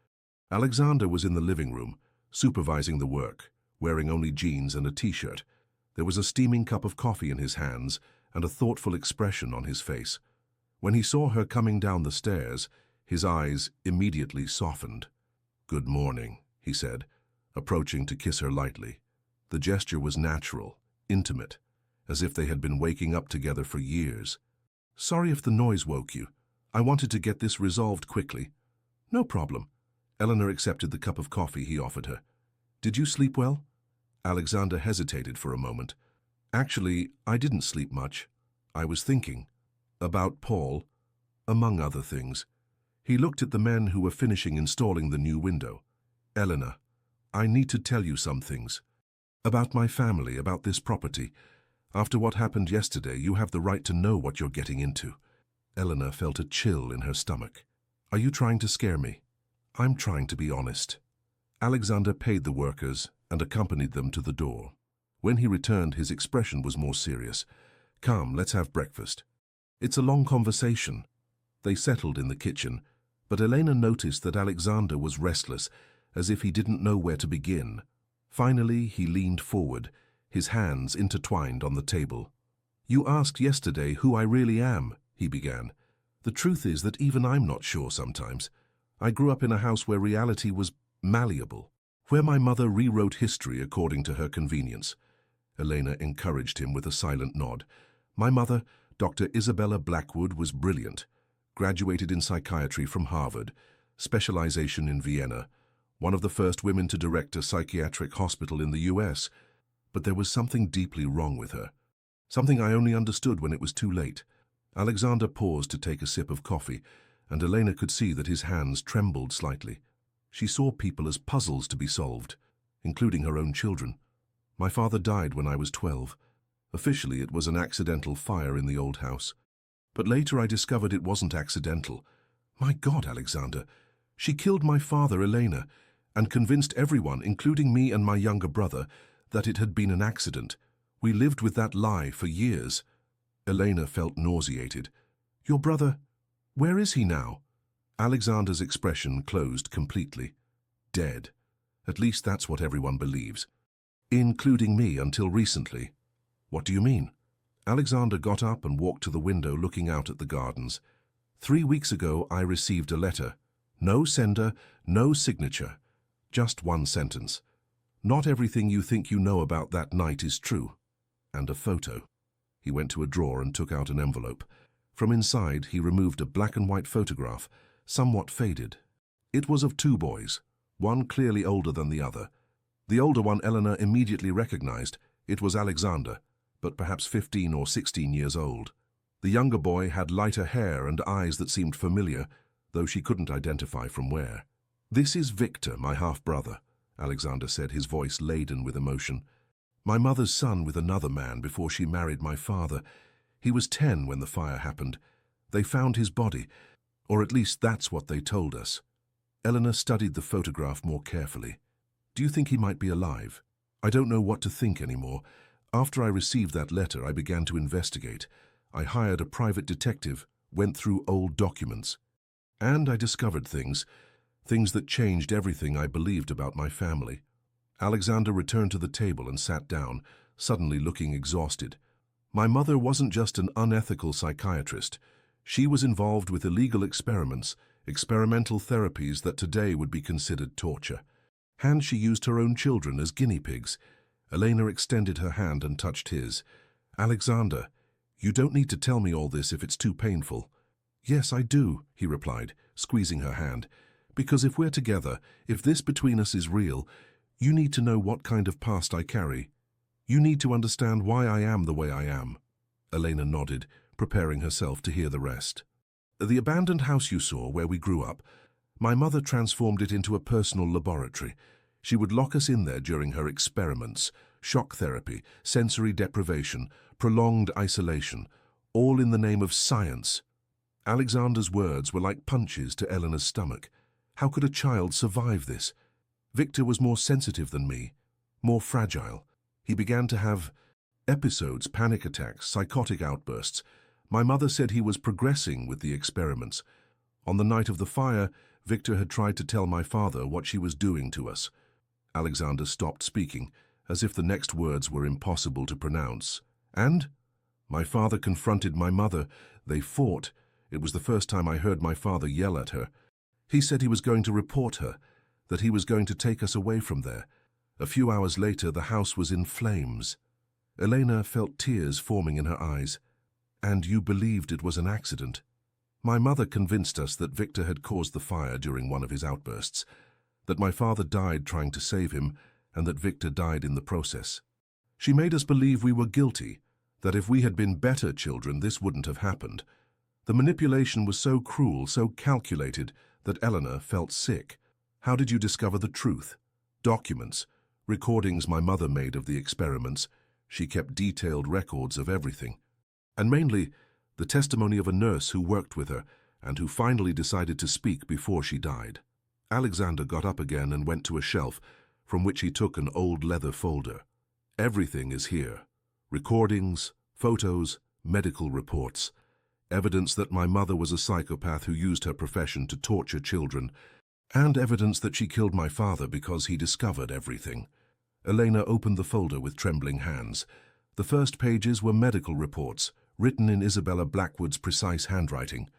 Alexander was in the living room, supervising the work, wearing only jeans and a t-shirt. There was a steaming cup of coffee in his hands and a thoughtful expression on his face. When he saw her coming down the stairs, his eyes immediately softened. "Good morning," he said, approaching to kiss her lightly. The gesture was natural, intimate, as if they had been waking up together for years. "Sorry if the noise woke you. I wanted to get this resolved quickly. No problem. Eleanor accepted the cup of coffee he offered her. Did you sleep well? Alexander hesitated for a moment. Actually, I didn't sleep much. I was thinking. About Paul, among other things. He looked at the men who were finishing installing the new window. Eleanor, I need to tell you some things. About my family, about this property. After what happened yesterday, you have the right to know what you're getting into. Eleanor felt a chill in her stomach. Are you trying to scare me? I'm trying to be honest. Alexander paid the workers and accompanied them to the door. When he returned, his expression was more serious. Come, let's have breakfast. It's a long conversation. They settled in the kitchen, but Elena noticed that Alexander was restless, as if he didn't know where to begin. Finally, he leaned forward, his hands intertwined on the table. You asked yesterday who I really am, he began. The truth is that even I'm not sure sometimes. I grew up in a house where reality was malleable, where my mother rewrote history according to her convenience. Elena encouraged him with a silent nod. My mother, Dr. Isabella Blackwood, was brilliant. Graduated in psychiatry from Harvard, specialization in Vienna, one of the first women to direct a psychiatric hospital in the US. But there was something deeply wrong with her. Something I only understood when it was too late. Alexander paused to take a sip of coffee, and Elena could see that his hands trembled slightly. She saw people as puzzles to be solved, including her own children. My father died when I was 12. Officially, it was an accidental fire in the old house. But later I discovered it wasn't accidental. My God, Alexander, she killed my father, Elena, and convinced everyone, including me and my younger brother, that it had been an accident. We lived with that lie for years. Elena felt nauseated. Your brother, where is he now? Alexander's expression closed completely. Dead. At least that's what everyone believes. Including me until recently. What do you mean? Alexander got up and walked to the window looking out at the gardens. 3 weeks ago I received a letter. No sender, no signature. Just one sentence. Not everything you think you know about that night is true. And a photo. He went to a drawer and took out an envelope. From inside he removed a black and white photograph, somewhat faded. It was of 2 boys, one clearly older than the other. The older one Eleanor immediately recognized. It was Alexander, but perhaps 15 or 16 years old. The younger boy had lighter hair and eyes that seemed familiar, though she couldn't identify from where. This is Victor, my half-brother, Alexander said, his voice laden with emotion. My mother's son with another man before she married my father. He was 10 when the fire happened. They found his body, or at least that's what they told us. Eleanor studied the photograph more carefully. Do you think he might be alive? I don't know what to think anymore. After I received that letter, I began to investigate. I hired a private detective, went through old documents. And I discovered things that changed everything I believed about my family. Alexander returned to the table and sat down, suddenly looking exhausted. My mother wasn't just an unethical psychiatrist. She was involved with illegal experiments, experimental therapies that today would be considered torture. And she used her own children as guinea pigs. Elena extended her hand and touched his. Alexander, you don't need to tell me all this if it's too painful. Yes, I do, he replied, squeezing her hand. Because if we're together, if this between us is real, you need to know what kind of past I carry. You need to understand why I am the way I am. Elena nodded, preparing herself to hear the rest. The abandoned house you saw where we grew up, my mother transformed it into a personal laboratory. She would lock us in there during her experiments, shock therapy, sensory deprivation, prolonged isolation, all in the name of science. Alexander's words were like punches to Eleanor's stomach. How could a child survive this? Victor was more sensitive than me, more fragile. He began to have episodes, panic attacks, psychotic outbursts. My mother said he was progressing with the experiments. On the night of the fire, Victor had tried to tell my father what she was doing to us. Alexander stopped speaking, as if the next words were impossible to pronounce. And? My father confronted my mother. They fought. It was the first time I heard my father yell at her. He said he was going to report her, that he was going to take us away from there. A few hours later, the house was in flames. Elena felt tears forming in her eyes. And you believed it was an accident? My mother convinced us that Victor had caused the fire during one of his outbursts, that my father died trying to save him, and that Victor died in the process. She made us believe we were guilty, that if we had been better children, this wouldn't have happened. The manipulation was so cruel, so calculated, that Eleanor felt sick. How did you discover the truth? Documents, recordings my mother made of the experiments. She kept detailed records of everything. And mainly, the testimony of a nurse who worked with her and who finally decided to speak before she died. Alexander got up again and went to a shelf, from which he took an old leather folder. Everything is here. Recordings, photos, medical reports. Evidence that my mother was a psychopath who used her profession to torture children, and evidence that she killed my father because he discovered everything. Elena opened the folder with trembling hands. The first pages were medical reports, written in Isabella Blackwood's precise handwriting.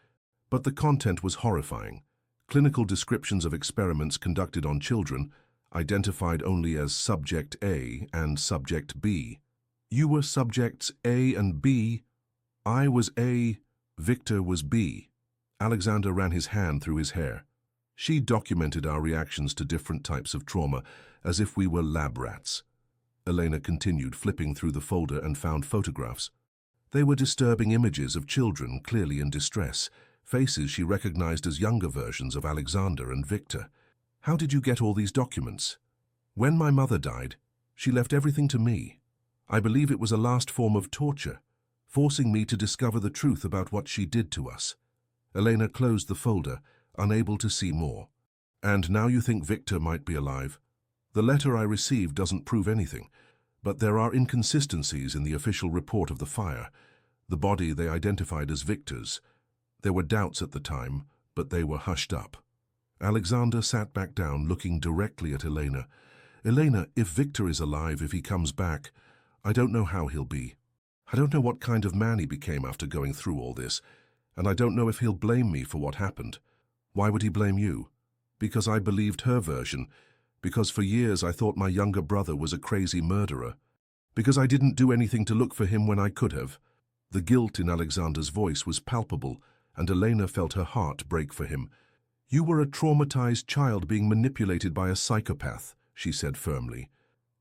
But the content was horrifying. Clinical descriptions of experiments conducted on children, identified only as Subject A and Subject B. You were Subjects A and B. I was A. Victor was B. Alexander ran his hand through his hair. She documented our reactions to different types of trauma, as if we were lab rats. Elena continued, flipping through the folder, and found photographs. They were disturbing images of children clearly in distress, faces she recognized as younger versions of Alexander and Victor. How did you get all these documents? When my mother died, she left everything to me. I believe it was a last form of torture, forcing me to discover the truth about what she did to us. Elena closed the folder, unable to see more. And now you think Victor might be alive? The letter I received doesn't prove anything, but there are inconsistencies in the official report of the fire. The body they identified as Victor's. There were doubts at the time, but they were hushed up. Alexander sat back down, looking directly at Elena. Elena, if Victor is alive, if he comes back, I don't know how he'll be. I don't know what kind of man he became after going through all this, and I don't know if he'll blame me for what happened. Why would he blame you? Because I believed her version, because for years I thought my younger brother was a crazy murderer, because I didn't do anything to look for him when I could have. The guilt in Alexander's voice was palpable, and Elena felt her heart break for him. You were a traumatized child being manipulated by a psychopath, she said firmly.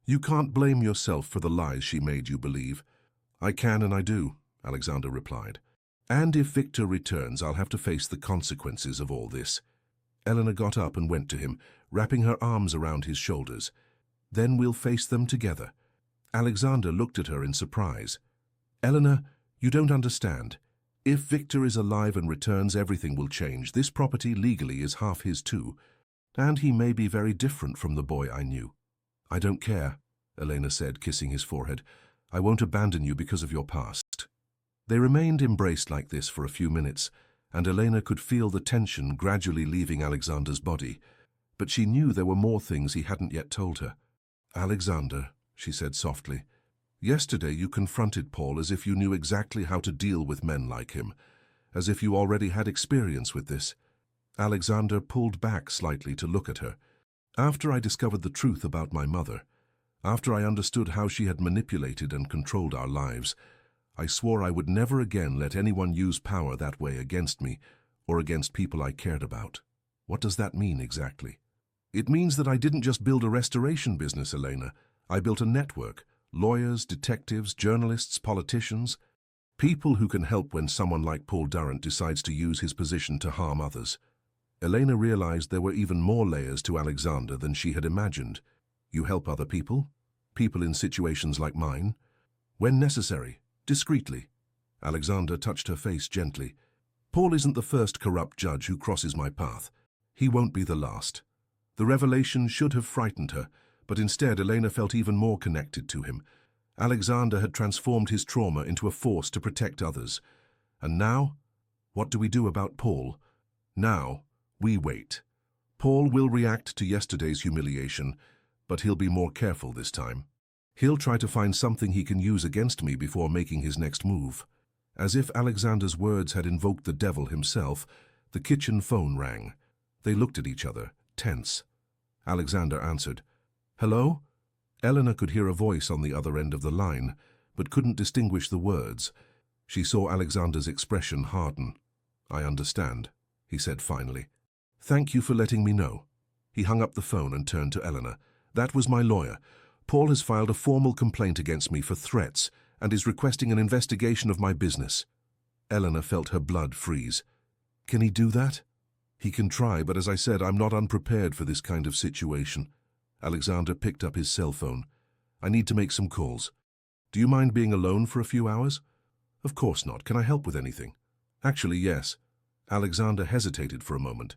You can't blame yourself for the lies she made you believe. I can and I do, Alexander replied. And if Victor returns, I'll have to face the consequences of all this. Eleanor got up and went to him, wrapping her arms around his shoulders. Then we'll face them together. Alexander looked at her in surprise. Eleanor, you don't understand. If Victor is alive and returns, everything will change. This property legally is half his too, and he may be very different from the boy I knew. I don't care, Elena said, kissing his forehead. I won't abandon you because of your past. They remained embraced like this for a few minutes, and Elena could feel the tension gradually leaving Alexander's body. But she knew there were more things he hadn't yet told her. Alexander, she said softly, yesterday you confronted Paul as if you knew exactly how to deal with men like him, as if you already had experience with this. Alexander pulled back slightly to look at her. After I discovered the truth about my mother, after I understood how she had manipulated and controlled our lives, I swore I would never again let anyone use power that way against me or against people I cared about. What does that mean exactly? It means that I didn't just build a restoration business, Elena. I built a network. Lawyers, detectives, journalists, politicians. People who can help when someone like Paul Durrant decides to use his position to harm others. Elena realized there were even more layers to Alexander than she had imagined. You help other people? People in situations like mine? When necessary, discreetly. Alexander touched her face gently. Paul isn't the first corrupt judge who crosses my path. He won't be the last. The revelation should have frightened her, but instead Elena felt even more connected to him. Alexander had transformed his trauma into a force to protect others. And now? What do we do about Paul? Now, we wait. Paul will react to yesterday's humiliation, but he'll be more careful this time. He'll try to find something he can use against me before making his next move. As if Alexander's words had invoked the devil himself, the kitchen phone rang. They looked at each other, tense. Alexander answered. Hello? Eleanor could hear a voice on the other end of the line, but couldn't distinguish the words. She saw Alexander's expression harden. I understand, he said finally. Thank you for letting me know. He hung up the phone and turned to Eleanor. That was my lawyer. Paul has filed a formal complaint against me for threats and is requesting an investigation of my business. Eleanor felt her blood freeze. Can he do that? He can try, but as I said, I'm not unprepared for this kind of situation. Alexander picked up his cell phone. I need to make some calls. Do you mind being alone for a few hours? Of course not. Can I help with anything? Actually, yes. Alexander hesitated for a moment.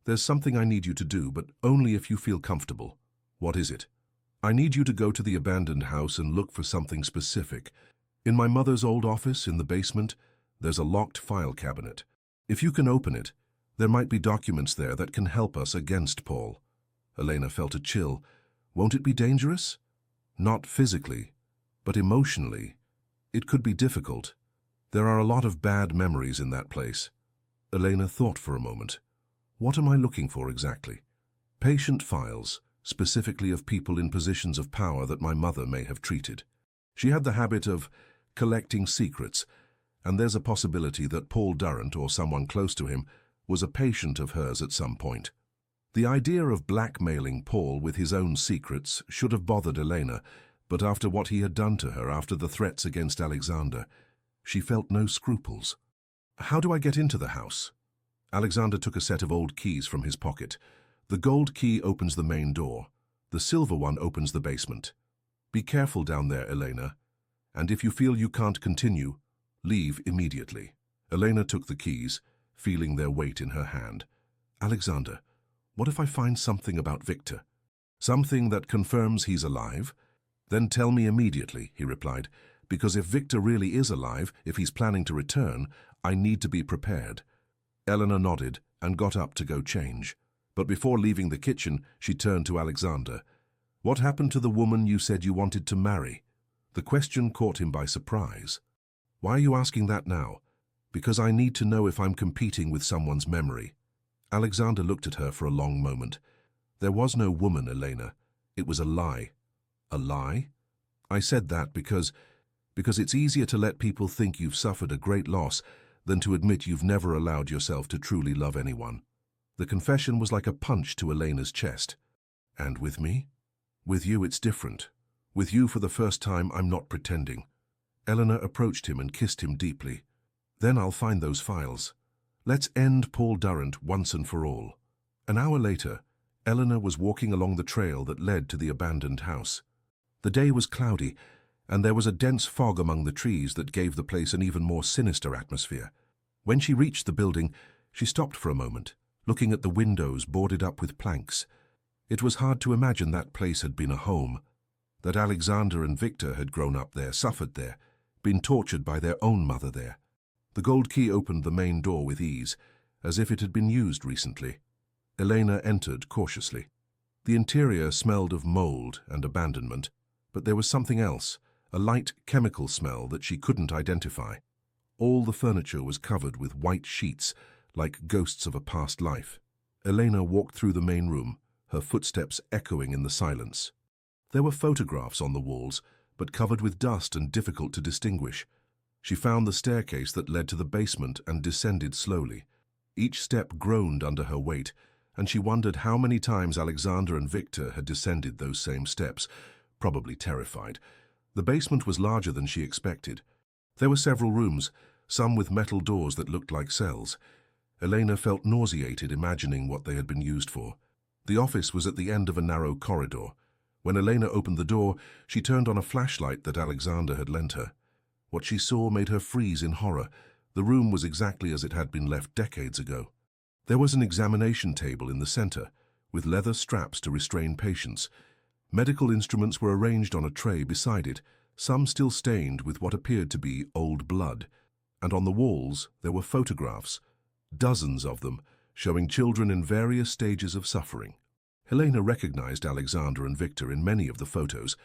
There's something I need you to do, but only if you feel comfortable. What is it? I need you to go to the abandoned house and look for something specific. In my mother's old office in the basement, there's a locked file cabinet. If you can open it, there might be documents there that can help us against Paul. Elena felt a chill. Won't it be dangerous? Not physically, but emotionally. It could be difficult. There are a lot of bad memories in that place. Elena thought for a moment. What am I looking for exactly? Patient files, specifically of people in positions of power that my mother may have treated. She had the habit of collecting secrets, and there's a possibility that Paul Durrant or someone close to him was a patient of hers at some point. The idea of blackmailing Paul with his own secrets should have bothered Elena, but after what he had done to her, after the threats against Alexander, she felt no scruples. How do I get into the house? Alexander took a set of old keys from his pocket. The gold key opens the main door. The silver one opens the basement. Be careful down there, Elena, and if you feel you can't continue, leave immediately. Elena took the keys, feeling their weight in her hand. Alexander, what if I find something about Victor? Something that confirms he's alive? Then tell me immediately, he replied, because if Victor really is alive, if he's planning to return, I need to be prepared. Eleanor nodded and got up to go change. But before leaving the kitchen, she turned to Alexander. What happened to the woman you said you wanted to marry? The question caught him by surprise. Why are you asking that now? Because I need to know if I'm competing with someone's memory. Alexander looked at her for a long moment. There was no woman, Elena. It was a lie. A lie? I said that because it's easier to let people think you've suffered a great loss than to admit you've never allowed yourself to truly love anyone. The confession was like a punch to Elena's chest. And with me? With you it's different. With you for the first time I'm not pretending. Eleanor approached him and kissed him deeply. Then I'll find those files. Let's end Paul Durrant once and for all. An hour later, Eleanor was walking along the trail that led to the abandoned house. The day was cloudy, and there was a dense fog among the trees that gave the place an even more sinister atmosphere. When she reached the building, she stopped for a moment, looking at the windows boarded up with planks. It was hard to imagine that place had been a home, that Alexander and Victor had grown up there, suffered there, been tortured by their own mother there. The gold key opened the main door with ease, as if it had been used recently. Elena entered cautiously. The interior smelled of mold and abandonment, but there was something else, a light chemical smell that she couldn't identify. All the furniture was covered with white sheets, like ghosts of a past life. Elena walked through the main room, her footsteps echoing in the silence. There were photographs on the walls, but covered with dust and difficult to distinguish. She found the staircase that led to the basement and descended slowly. Each step groaned under her weight, and she wondered how many times Alexander and Victor had descended those same steps, probably terrified. The basement was larger than she expected. There were several rooms, some with metal doors that looked like cells. Elena felt nauseated imagining what they had been used for. The office was at the end of a narrow corridor. When Elena opened the door, she turned on a flashlight that Alexander had lent her. What she saw made her freeze in horror. The room was exactly as it had been left decades ago. There was an examination table in the center, with leather straps to restrain patients. Medical instruments were arranged on a tray beside it, some still stained with what appeared to be old blood. And on the walls there were photographs, dozens of them, showing children in various stages of suffering. Helena recognized Alexander and Victor in many of the photos,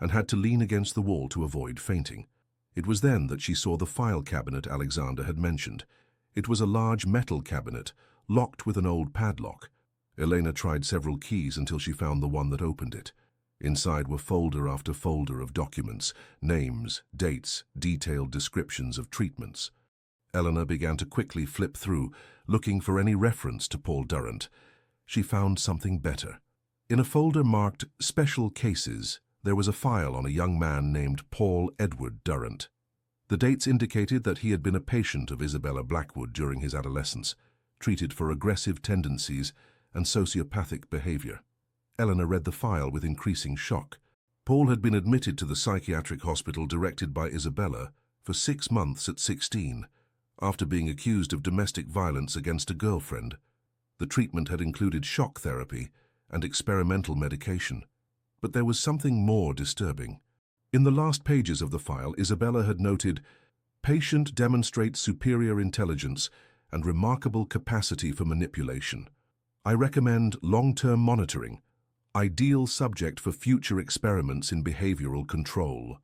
and had to lean against the wall to avoid fainting. It was then that she saw the file cabinet Alexander had mentioned. It was a large metal cabinet, locked with an old padlock. Elena tried several keys until she found the one that opened it. Inside were folder after folder of documents, names, dates, detailed descriptions of treatments. Eleanor began to quickly flip through, looking for any reference to Paul Durrant. She found something better. In a folder marked Special Cases, there was a file on a young man named Paul Edward Durrant. The dates indicated that he had been a patient of Isabella Blackwood during his adolescence, treated for aggressive tendencies and sociopathic behavior. Eleanor read the file with increasing shock. Paul had been admitted to the psychiatric hospital directed by Isabella for 6 months at 16, after being accused of domestic violence against a girlfriend. The treatment had included shock therapy and experimental medication. But there was something more disturbing. In the last pages of the file, Isabella had noted, "Patient demonstrates superior intelligence and remarkable capacity for manipulation. I recommend long-term monitoring. Ideal subject for future experiments in behavioral control."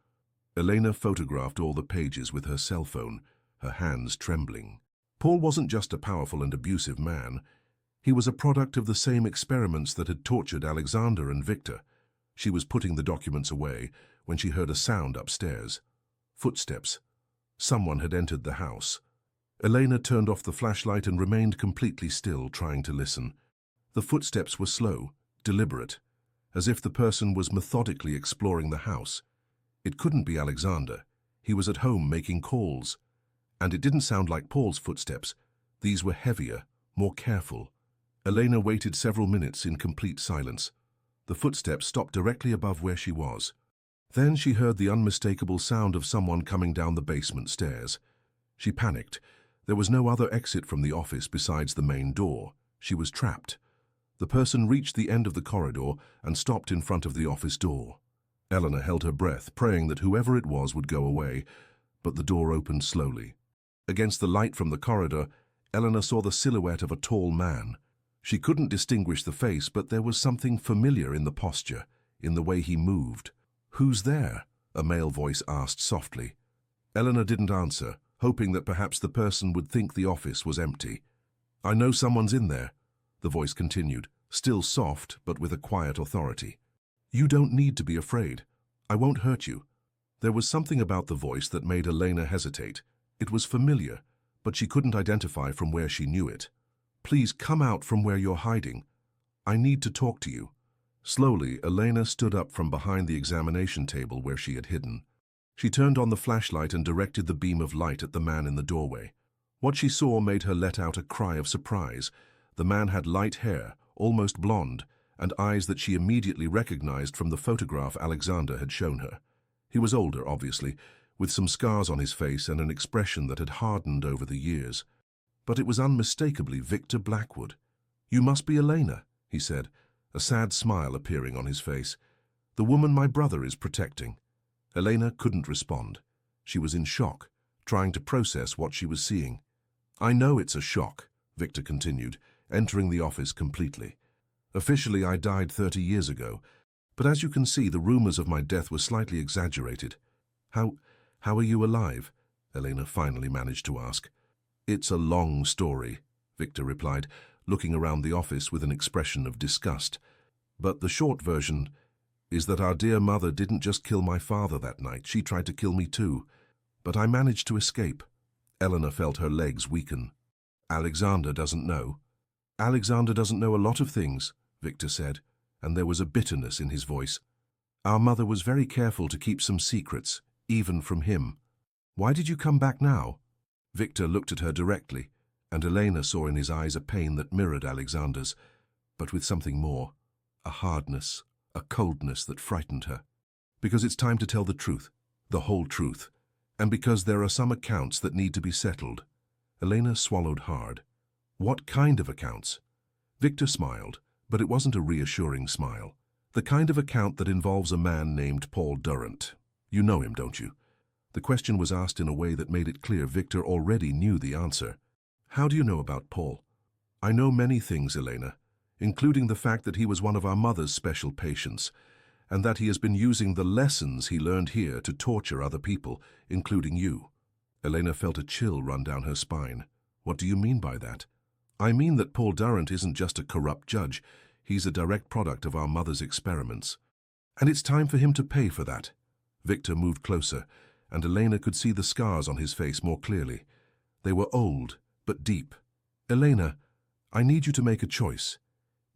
Elena photographed all the pages with her cell phone, her hands trembling. Paul wasn't just a powerful and abusive man. He was a product of the same experiments that had tortured Alexander and Victor. She was putting the documents away when she heard a sound upstairs. Footsteps. Someone had entered the house. Elena turned off the flashlight and remained completely still, trying to listen. The footsteps were slow, deliberate, as if the person was methodically exploring the house. It couldn't be Alexander. He was at home making calls. And it didn't sound like Paul's footsteps. These were heavier, more careful. Elena waited several minutes in complete silence. The footsteps stopped directly above where she was. Then she heard the unmistakable sound of someone coming down the basement stairs. She panicked. There was no other exit from the office besides the main door. She was trapped. The person reached the end of the corridor and stopped in front of the office door. Eleanor held her breath, praying that whoever it was would go away, but the door opened slowly. Against the light from the corridor, Eleanor saw the silhouette of a tall man. She couldn't distinguish the face, but there was something familiar in the posture, in the way he moved. "Who's there?" a male voice asked softly. Eleanor didn't answer, hoping that perhaps the person would think the office was empty. "I know someone's in there," the voice continued, still soft but with a quiet authority. "You don't need to be afraid. I won't hurt you." There was something about the voice that made Elena hesitate. It was familiar, but she couldn't identify from where she knew it. "Please come out from where you're hiding. I need to talk to you." Slowly, Elena stood up from behind the examination table where she had hidden. She turned on the flashlight and directed the beam of light at the man in the doorway. What she saw made her let out a cry of surprise. The man had light hair, almost blonde, and eyes that she immediately recognized from the photograph Alexander had shown her. He was older, obviously, with some scars on his face and an expression that had hardened over the years. But it was unmistakably Victor Blackwood. "You must be Elena," he said, a sad smile appearing on his face. "The woman my brother is protecting." Elena couldn't respond. She was in shock, trying to process what she was seeing. "I know it's a shock," Victor continued, entering the office completely. "Officially, I died 30 years ago, but as you can see, the rumors of my death were slightly exaggerated." How are you alive?" Elena finally managed to ask. "It's a long story," Victor replied, looking around the office with an expression of disgust. "But the short version is that our dear mother didn't just kill my father that night, she tried to kill me too. But I managed to escape." Eleanor felt her legs weaken. "Alexander doesn't know." "Alexander doesn't know a lot of things," Victor said, and there was a bitterness in his voice. "Our mother was very careful to keep some secrets, even from him." "Why did you come back now?" Victor looked at her directly, and Elena saw in his eyes a pain that mirrored Alexander's, but with something more, a hardness, a coldness that frightened her. "Because it's time to tell the truth, the whole truth, and because there are some accounts that need to be settled." Elena swallowed hard. "What kind of accounts?" Victor smiled, but it wasn't a reassuring smile. "The kind of account that involves a man named Paul Durrant. You know him, don't you?" The question was asked in a way that made it clear Victor already knew the answer. "How do you know about Paul?" "I know many things, Elena, including the fact that he was one of our mother's special patients, and that he has been using the lessons he learned here to torture other people, including you." Elena felt a chill run down her spine. "What do you mean by that?" "I mean that Paul Durrant isn't just a corrupt judge. He's a direct product of our mother's experiments. And it's time for him to pay for that." Victor moved closer, and Elena could see the scars on his face more clearly. They were old, but deep. Elena, I need you to make a choice.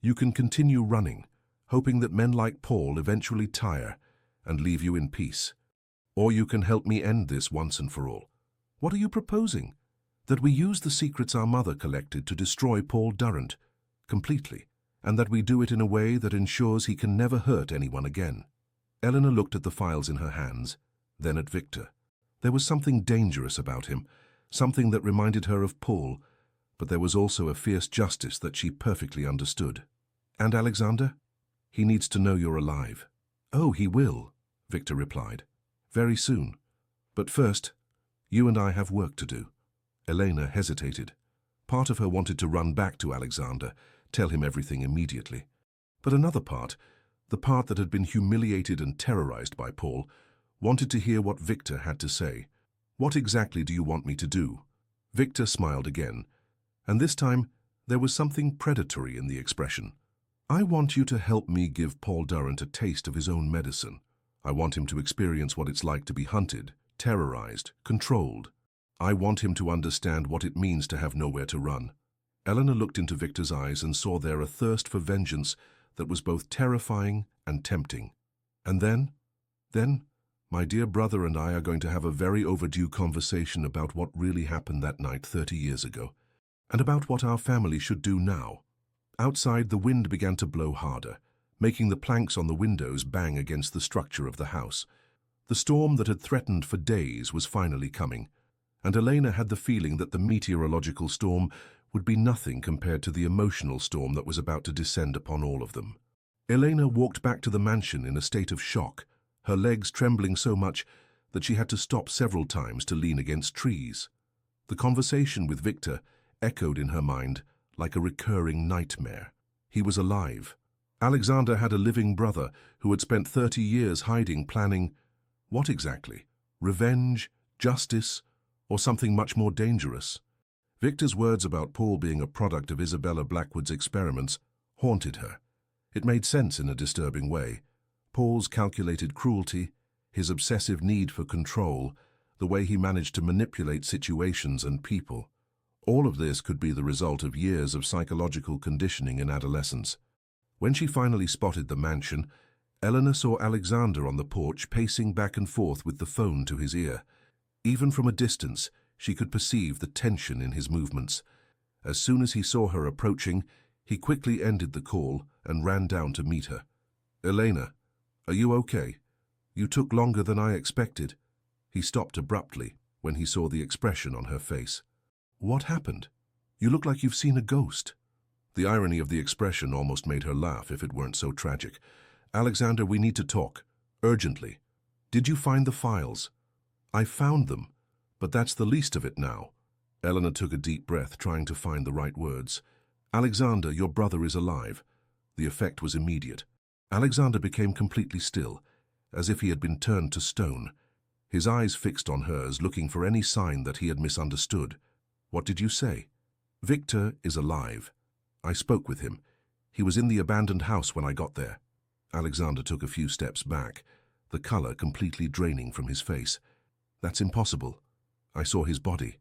You can continue running, hoping that men like Paul eventually tire and leave you in peace. Or you can help me end this once and for all. What are you proposing? That we use the secrets our mother collected to destroy Paul Durrant completely, and that we do it in a way that ensures he can never hurt anyone again. Eleanor looked at the files in her hands, then at Victor. There was something dangerous about him, something that reminded her of Paul, but there was also a fierce justice that she perfectly understood. And Alexander? He needs to know you're alive. Oh, he will, Victor replied. Very soon. But first, you and I have work to do. Elena hesitated. Part of her wanted to run back to Alexander, tell him everything immediately. But another part, the part that had been humiliated and terrorized by Paul, wanted to hear what Victor had to say. What exactly do you want me to do? Victor smiled again, and this time there was something predatory in the expression. I want you to help me give Paul Durrant a taste of his own medicine. I want him to experience what it's like to be hunted, terrorized, controlled. I want him to understand what it means to have nowhere to run. Eleanor looked into Victor's eyes and saw there a thirst for vengeance that was both terrifying and tempting. And then, my dear brother and I are going to have a very overdue conversation about what really happened that night 30 years ago, and about what our family should do now. Outside, the wind began to blow harder, making the planks on the windows bang against the structure of the house. The storm that had threatened for days was finally coming, and Elena had the feeling that the meteorological storm would be nothing compared to the emotional storm that was about to descend upon all of them. Elena walked back to the mansion in a state of shock, her legs trembling so much that she had to stop several times to lean against trees. The conversation with Victor echoed in her mind like a recurring nightmare. He was alive. Alexander had a living brother who had spent 30 years hiding, planning what exactly? Revenge, justice, or something much more dangerous? Victor's words about Paul being a product of Isabella Blackwood's experiments haunted her. It made sense in a disturbing way. Paul's calculated cruelty, his obsessive need for control, the way he managed to manipulate situations and people. All of this could be the result of years of psychological conditioning in adolescence. When she finally spotted the mansion, Eleanor saw Alexander on the porch pacing back and forth with the phone to his ear. Even from a distance, she could perceive the tension in his movements. As soon as he saw her approaching, he quickly ended the call and ran down to meet her. Elena, are you okay? You took longer than I expected. He stopped abruptly when he saw the expression on her face. What happened? You look like you've seen a ghost. The irony of the expression almost made her laugh if it weren't so tragic. Alexander, we need to talk. Urgently. Did you find the files? I found them, but that's the least of it now. Eleanor took a deep breath, trying to find the right words. Alexander, your brother is alive. The effect was immediate. Alexander became completely still, as if he had been turned to stone. His eyes fixed on hers, looking for any sign that he had misunderstood. What did you say? Victor is alive. I spoke with him. He was in the abandoned house when I got there. Alexander took a few steps back, the color completely draining from his face. That's impossible. I saw his body.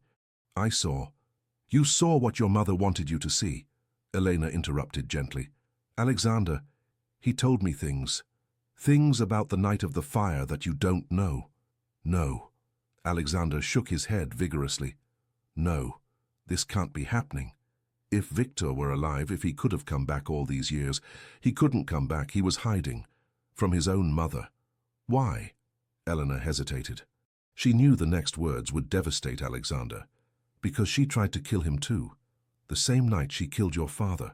You saw what your mother wanted you to see. Elena interrupted gently. Alexander, he told me things. Things about the night of the fire that you don't know. No. Alexander shook his head vigorously. No, this can't be happening. If Victor were alive, if he could have come back all these years, he couldn't come back. He was hiding. From his own mother. Why? Eleanor hesitated. She knew the next words would devastate Alexander. Because she tried to kill him too. The same night she killed your father.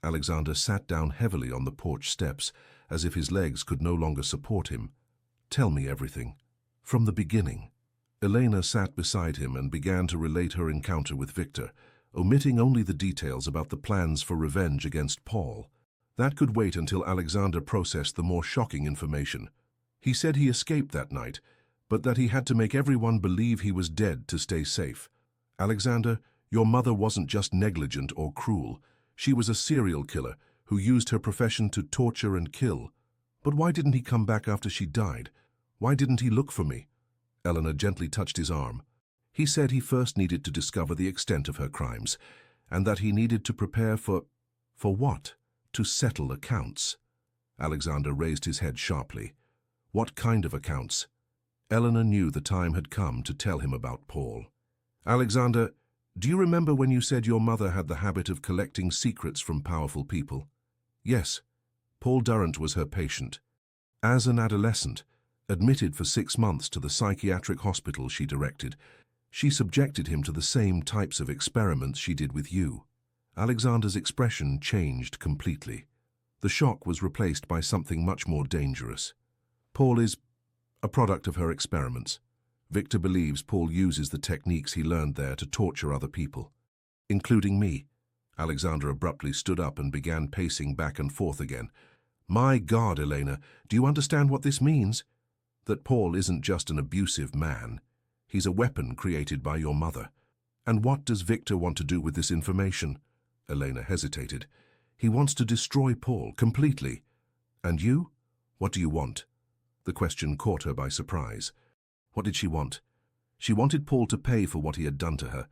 Alexander sat down heavily on the porch steps, as if his legs could no longer support him. Tell me everything. From the beginning. Elena sat beside him and began to relate her encounter with Victor, omitting only the details about the plans for revenge against Paul. That could wait until Alexander processed the more shocking information. He said he escaped that night, but that he had to make everyone believe he was dead to stay safe. Alexander, your mother wasn't just negligent or cruel. She was a serial killer who used her profession to torture and kill. But why didn't he come back after she died? Why didn't he look for me? Eleanor gently touched his arm. He said he first needed to discover the extent of her crimes, and that he needed to prepare for what? To settle accounts. Alexander raised his head sharply. What kind of accounts? Eleanor knew the time had come to tell him about Paul. Alexander, do you remember when you said your mother had the habit of collecting secrets from powerful people? Yes. Paul Durrant was her patient. As an adolescent, admitted for 6 months to the psychiatric hospital she directed, she subjected him to the same types of experiments she did with you. Alexander's expression changed completely. The shock was replaced by something much more dangerous. Paul is a product of her experiments. Victor believes Paul uses the techniques he learned there to torture other people, including me. Alexander abruptly stood up and began pacing back and forth again. My God, Elena, do you understand what this means? That Paul isn't just an abusive man. He's a weapon created by your mother. And what does Victor want to do with this information? Elena hesitated. He wants to destroy Paul completely. And you? What do you want? The question caught her by surprise. What did she want? She wanted Paul to pay for what he had done to her,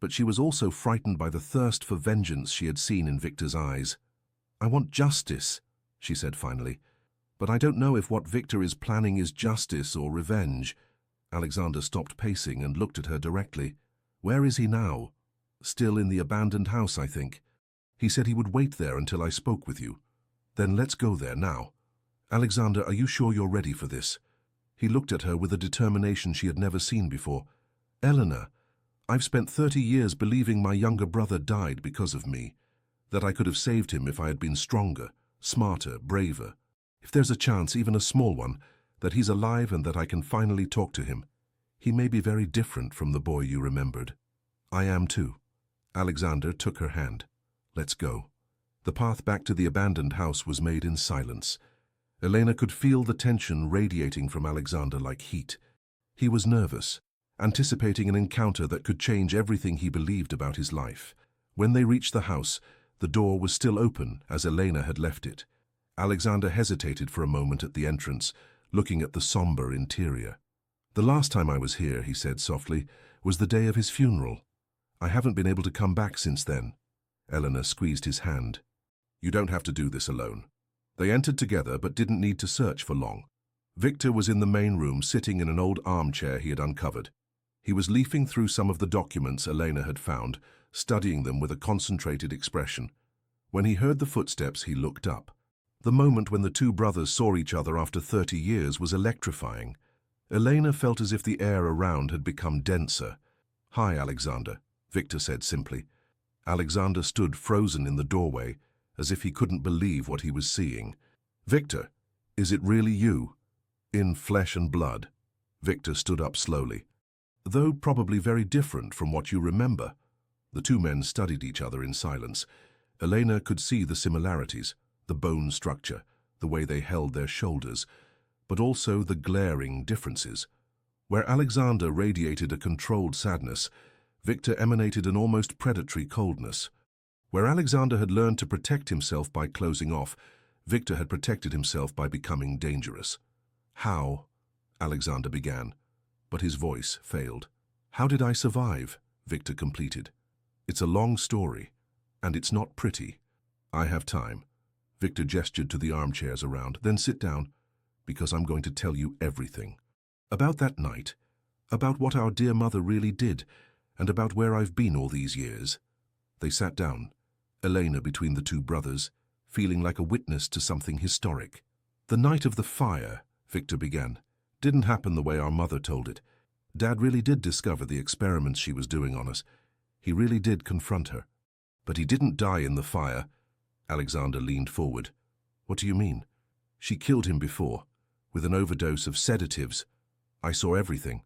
but she was also frightened by the thirst for vengeance she had seen in Victor's eyes. I want justice, she said finally. But I don't know if what Victor is planning is justice or revenge. Alexander stopped pacing and looked at her directly. Where is he now? Still in the abandoned house, I think. He said he would wait there until I spoke with you. Then let's go there now. Alexander, are you sure you're ready for this? He looked at her with a determination she had never seen before. Eleanor, I've spent 30 years believing my younger brother died because of me, that I could have saved him if I had been stronger, smarter, braver. If there's a chance, even a small one, that he's alive and that I can finally talk to him. He may be very different from the boy you remembered. I am too. Alexander took her hand. Let's go. The path back to the abandoned house was made in silence. Elena could feel the tension radiating from Alexander like heat. He was nervous, anticipating an encounter that could change everything he believed about his life. When they reached the house, the door was still open as Elena had left it. Alexander hesitated for a moment at the entrance, looking at the somber interior. The last time I was here, he said softly, was the day of his funeral. I haven't been able to come back since then. Eleanor squeezed his hand. You don't have to do this alone. They entered together but didn't need to search for long. Victor was in the main room sitting in an old armchair he had uncovered. He was leafing through some of the documents Elena had found, studying them with a concentrated expression. When he heard the footsteps, he looked up. The moment when the two brothers saw each other after 30 years was electrifying. Elena felt as if the air around had become denser. Hi, Alexander, Victor said simply. Alexander stood frozen in the doorway, as if he couldn't believe what he was seeing. Victor, is it really you? In flesh and blood. Victor stood up slowly. Though probably very different from what you remember. The two men studied each other in silence. Elena could see the similarities, the bone structure, the way they held their shoulders, but also the glaring differences. Where Alexander radiated a controlled sadness, Victor emanated an almost predatory coldness. Where Alexander had learned to protect himself by closing off, Victor had protected himself by becoming dangerous. How? Alexander began, but his voice failed. How did I survive? Victor completed. It's a long story, and it's not pretty. I have time. Victor gestured to the armchairs around. Then sit down, because I'm going to tell you everything. About that night, about what our dear mother really did, and about where I've been all these years. They sat down, Elena between the two brothers, feeling like a witness to something historic. The night of the fire, Victor began, didn't happen the way our mother told it. Dad really did discover the experiments she was doing on us. He really did confront her. But he didn't die in the fire. Alexander leaned forward. What do you mean? She killed him before, with an overdose of sedatives. I saw everything.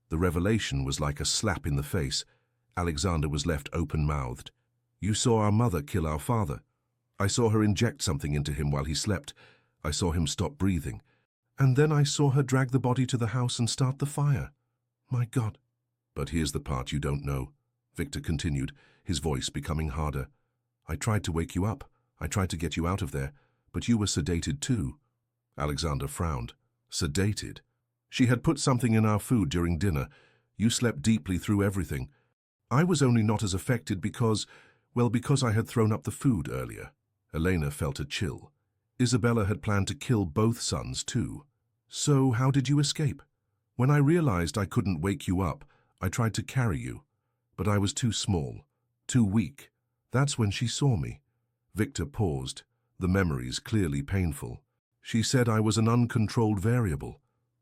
The revelation was like a slap in the face. Alexander was left open-mouthed. You saw our mother kill our father. I saw her inject something into him while he slept. I saw him stop breathing. And then I saw her drag the body to the house and start the fire. My God. But here's the part you don't know, Victor continued, his voice becoming harder. I tried to wake you up. I tried to get you out of there, but you were sedated too. Alexander frowned. Sedated? She had put something in our food during dinner. You slept deeply through everything. I was only not as affected because I had thrown up the food earlier. Elena felt a chill. Isabella had planned to kill both sons too. So how did you escape? When I realized I couldn't wake you up, I tried to carry you. But I was too small, too weak. That's when she saw me. Victor paused, the memories clearly painful. She said I was an uncontrolled variable,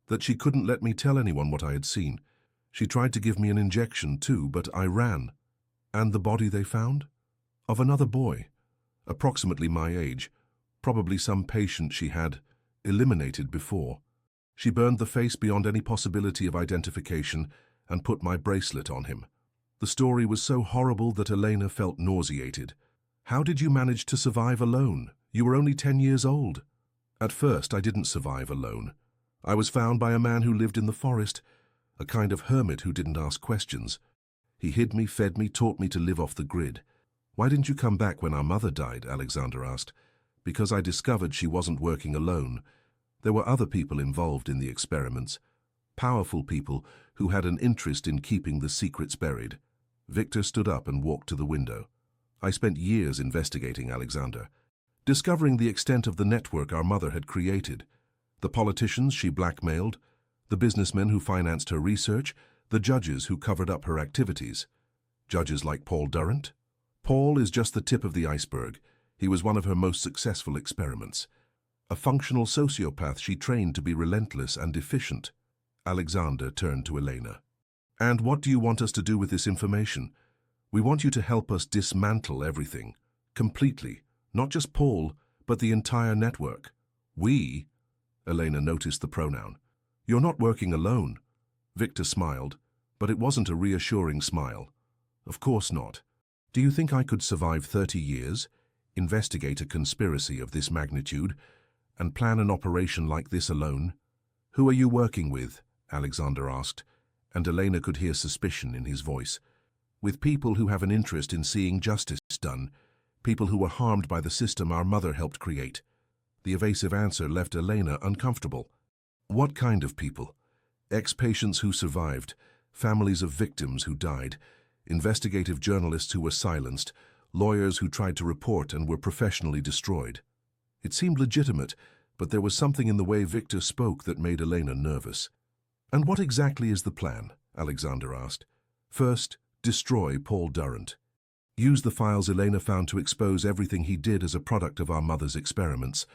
that she couldn't let me tell anyone what I had seen. She tried to give me an injection too, but I ran. And the body they found? Of another boy, approximately my age, probably some patient she had eliminated before. She burned the face beyond any possibility of identification and put my bracelet on him. The story was so horrible that Elena felt nauseated. How did you manage to survive alone? You were only 10 years old. At first, I didn't survive alone. I was found by a man who lived in the forest, a kind of hermit who didn't ask questions. He hid me, fed me, taught me to live off the grid. Why didn't you come back when our mother died? Alexander asked. Because I discovered she wasn't working alone. There were other people involved in the experiments. Powerful people who had an interest in keeping the secrets buried. Victor stood up and walked to the window. I spent years investigating Alexander, discovering the extent of the network our mother had created. The politicians she blackmailed, the businessmen who financed her research, the judges who covered up her activities. Judges like Paul Durrant? Paul is just the tip of the iceberg. He was one of her most successful experiments. A functional sociopath she trained to be relentless and efficient. Alexander turned to Elena. And what do you want us to do with this information? We want you to help us dismantle everything. Completely. Not just Paul, but the entire network. We? Elena noticed the pronoun. You're not working alone. Victor smiled, but it wasn't a reassuring smile. Of course not. Do you think I could survive 30 years, investigate a conspiracy of this magnitude, and plan an operation like this alone? Who are you working with? Alexander asked, and Elena could hear suspicion in his voice. With people who have an interest in seeing justice done, people who were harmed by the system our mother helped create. The evasive answer left Elena uncomfortable. What kind of people? Ex-patients who survived, families of victims who died, investigative journalists who were silenced, lawyers who tried to report and were professionally destroyed. It seemed legitimate, but there was something in the way Victor spoke that made Elena nervous. And what exactly is the plan? Alexander asked. First, destroy Paul Durrant. Use the files Elena found to expose everything he did as a product of our mother's experiments.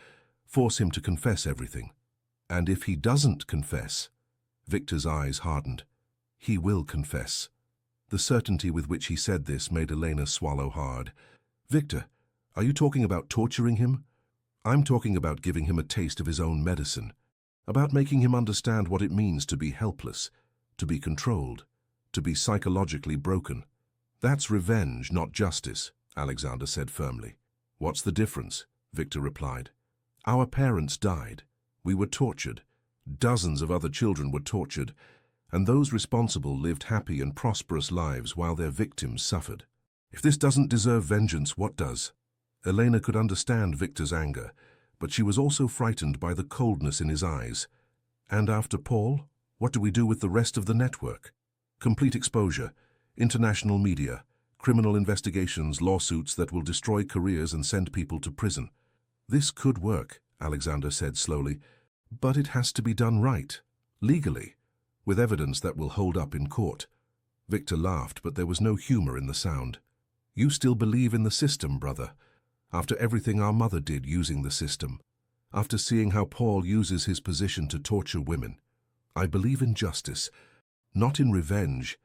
Force him to confess everything. And if he doesn't confess, Victor's eyes hardened. He will confess. The certainty with which he said this made Elena swallow hard. Victor, are you talking about torturing him? I'm talking about giving him a taste of his own medicine, about making him understand what it means to be helpless, to be controlled, to be psychologically broken. That's revenge, not justice, Alexander said firmly. What's the difference? Victor replied. Our parents died. We were tortured. Dozens of other children were tortured, and those responsible lived happy and prosperous lives while their victims suffered. If this doesn't deserve vengeance, what does? Elena could understand Victor's anger, but she was also frightened by the coldness in his eyes. And after Paul, what do we do with the rest of the network? Complete exposure, international media, criminal investigations, lawsuits that will destroy careers and send people to prison. This could work, Alexander said slowly, but it has to be done right, legally, with evidence that will hold up in court. Victor laughed, but there was no humor in the sound. You still believe in the system, brother, after everything our mother did using the system, after seeing how Paul uses his position to torture women. I believe in justice, not in revenge.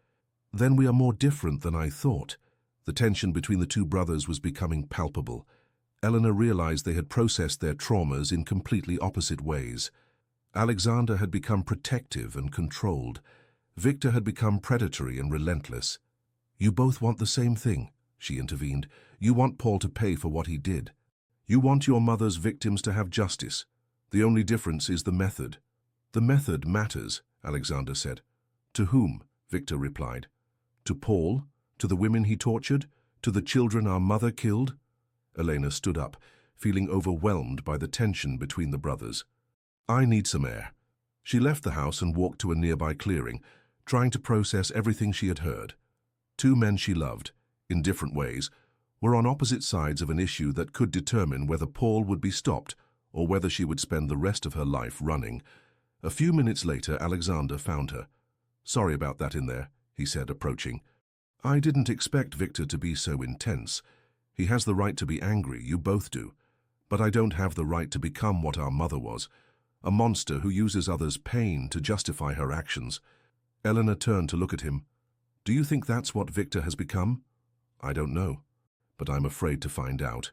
Then we are more different than I thought. The tension between the two brothers was becoming palpable. Eleanor realized they had processed their traumas in completely opposite ways. Alexander had become protective and controlled. Victor had become predatory and relentless. You both want the same thing, she intervened. You want Paul to pay for what he did. You want your mother's victims to have justice. The only difference is the method. The method matters, Alexander said. To whom? Victor replied. To Paul? To the women he tortured? To the children our mother killed? Elena stood up, feeling overwhelmed by the tension between the brothers. I need some air. She left the house and walked to a nearby clearing, trying to process everything she had heard. Two men she loved, in different ways, were on opposite sides of an issue that could determine whether Paul would be stopped or whether she would spend the rest of her life running. A few minutes later, Alexander found her. "Sorry about that in there," he said, approaching. "I didn't expect Victor to be so intense. He has the right to be angry, you both do. But I don't have the right to become what our mother was, a monster who uses others' pain to justify her actions." Eleanor turned to look at him. "Do you think that's what Victor has become?" "I don't know, but I'm afraid to find out."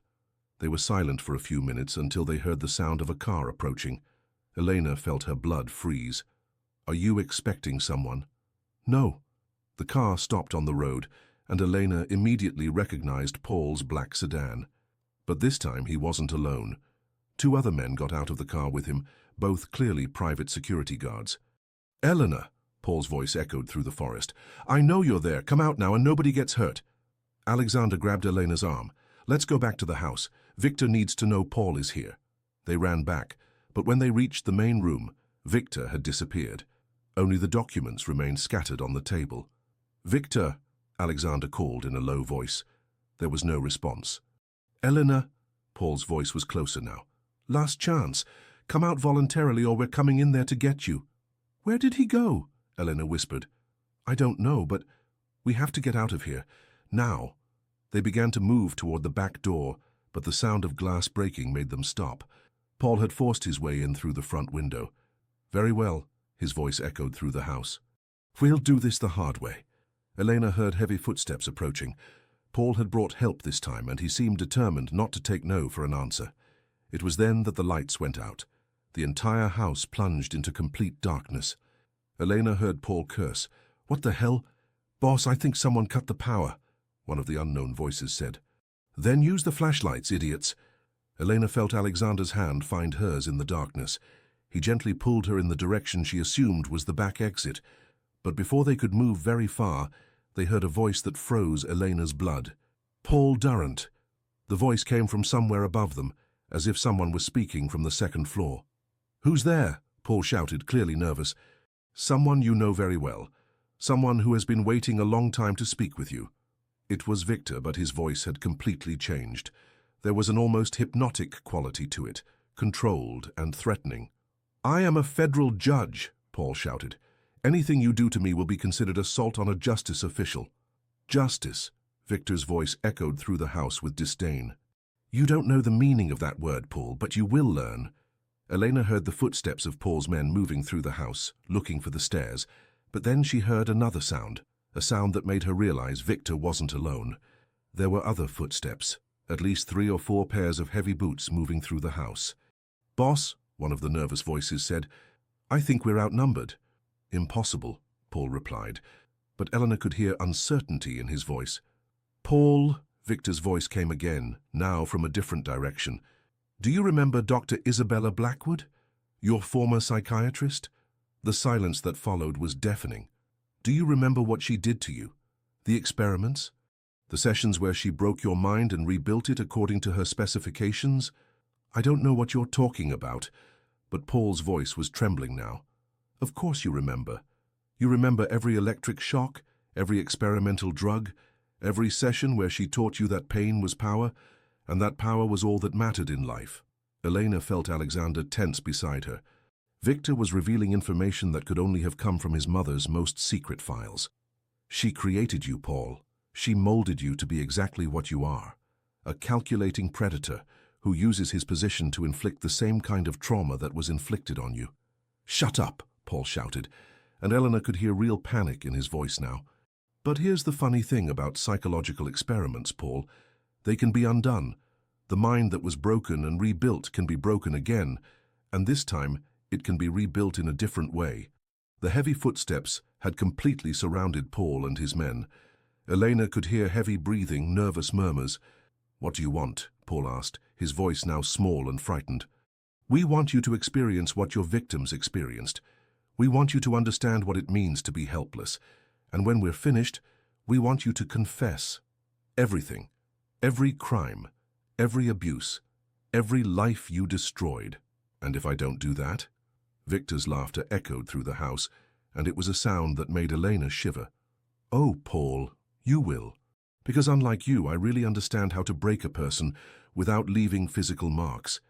They were silent for a few minutes until they heard the sound of a car approaching. Elena felt her blood freeze. "Are you expecting someone?" "No." The car stopped on the road, and Elena immediately recognized Paul's black sedan. But this time he wasn't alone. Two other men got out of the car with him, both clearly private security guards. "Eleanor," Paul's voice echoed through the forest. "I know you're there. Come out now and nobody gets hurt." Alexander grabbed Elena's arm. "Let's go back to the house. Victor needs to know Paul is here." They ran back, but when they reached the main room, Victor had disappeared. Only the documents remained scattered on the table. "Victor," Alexander called in a low voice. There was no response. "Eleanor," Paul's voice was closer now. "Last chance. Come out voluntarily or we're coming in there to get you." "Where did he go?" Eleanor whispered. "I don't know, but we have to get out of here. Now." They began to move toward the back door, but the sound of glass breaking made them stop. Paul had forced his way in through the front window. "Very well," his voice echoed through the house. "We'll do this the hard way." Elena heard heavy footsteps approaching. Paul had brought help this time, and he seemed determined not to take no for an answer. It was then that the lights went out. The entire house plunged into complete darkness. Elena heard Paul curse. "What the hell? Boss, I think someone cut the power," one of the unknown voices said. "Then use the flashlights, idiots." Elena felt Alexander's hand find hers in the darkness. He gently pulled her in the direction she assumed was the back exit. But before they could move very far, they heard a voice that froze Elena's blood. "Paul Durrant." The voice came from somewhere above them, as if someone was speaking from the second floor. "Who's there?" Paul shouted, clearly nervous. "Someone you know very well. Someone who has been waiting a long time to speak with you." It was Victor, but his voice had completely changed. There was an almost hypnotic quality to it, controlled and threatening. "I am a federal judge," Paul shouted. "Anything you do to me will be considered assault on a justice official." "Justice," Victor's voice echoed through the house with disdain. "You don't know the meaning of that word, Paul, but you will learn." Elena heard the footsteps of Paul's men moving through the house, looking for the stairs, but then she heard another sound, a sound that made her realize Victor wasn't alone. There were other footsteps, at least 3 or 4 pairs of heavy boots moving through the house. "Boss," one of the nervous voices said, "I think we're outnumbered." "Impossible," Paul replied, but Eleanor could hear uncertainty in his voice. "Paul," Victor's voice came again, now from a different direction. "Do you remember Dr. Isabella Blackwood, your former psychiatrist?" The silence that followed was deafening. "Do you remember what she did to you? The experiments? The sessions where she broke your mind and rebuilt it according to her specifications?" "I don't know what you're talking about," but Paul's voice was trembling now. "Of course you remember. You remember every electric shock, every experimental drug, every session where she taught you that pain was power, and that power was all that mattered in life." Elena felt Alexander tense beside her. Victor was revealing information that could only have come from his mother's most secret files. "She created you, Paul. She molded you to be exactly what you are, a calculating predator who uses his position to inflict the same kind of trauma that was inflicted on you." "Shut up," Paul shouted, and Eleanor could hear real panic in his voice now. "But here's the funny thing about psychological experiments, Paul. They can be undone. The mind that was broken and rebuilt can be broken again, and this time it can be rebuilt in a different way." The heavy footsteps had completely surrounded Paul and his men. Elena could hear heavy breathing, nervous murmurs. "What do you want?" Paul asked, his voice now small and frightened. "We want you to experience what your victims experienced. We want you to understand what it means to be helpless. And when we're finished, we want you to confess. Everything. Every crime. Every abuse. Every life you destroyed." "And if I don't do that?" Victor's laughter echoed through the house, and it was a sound that made Elena shiver. "Oh, Paul, you will. Because unlike you, I really understand how to break a person without leaving physical marks.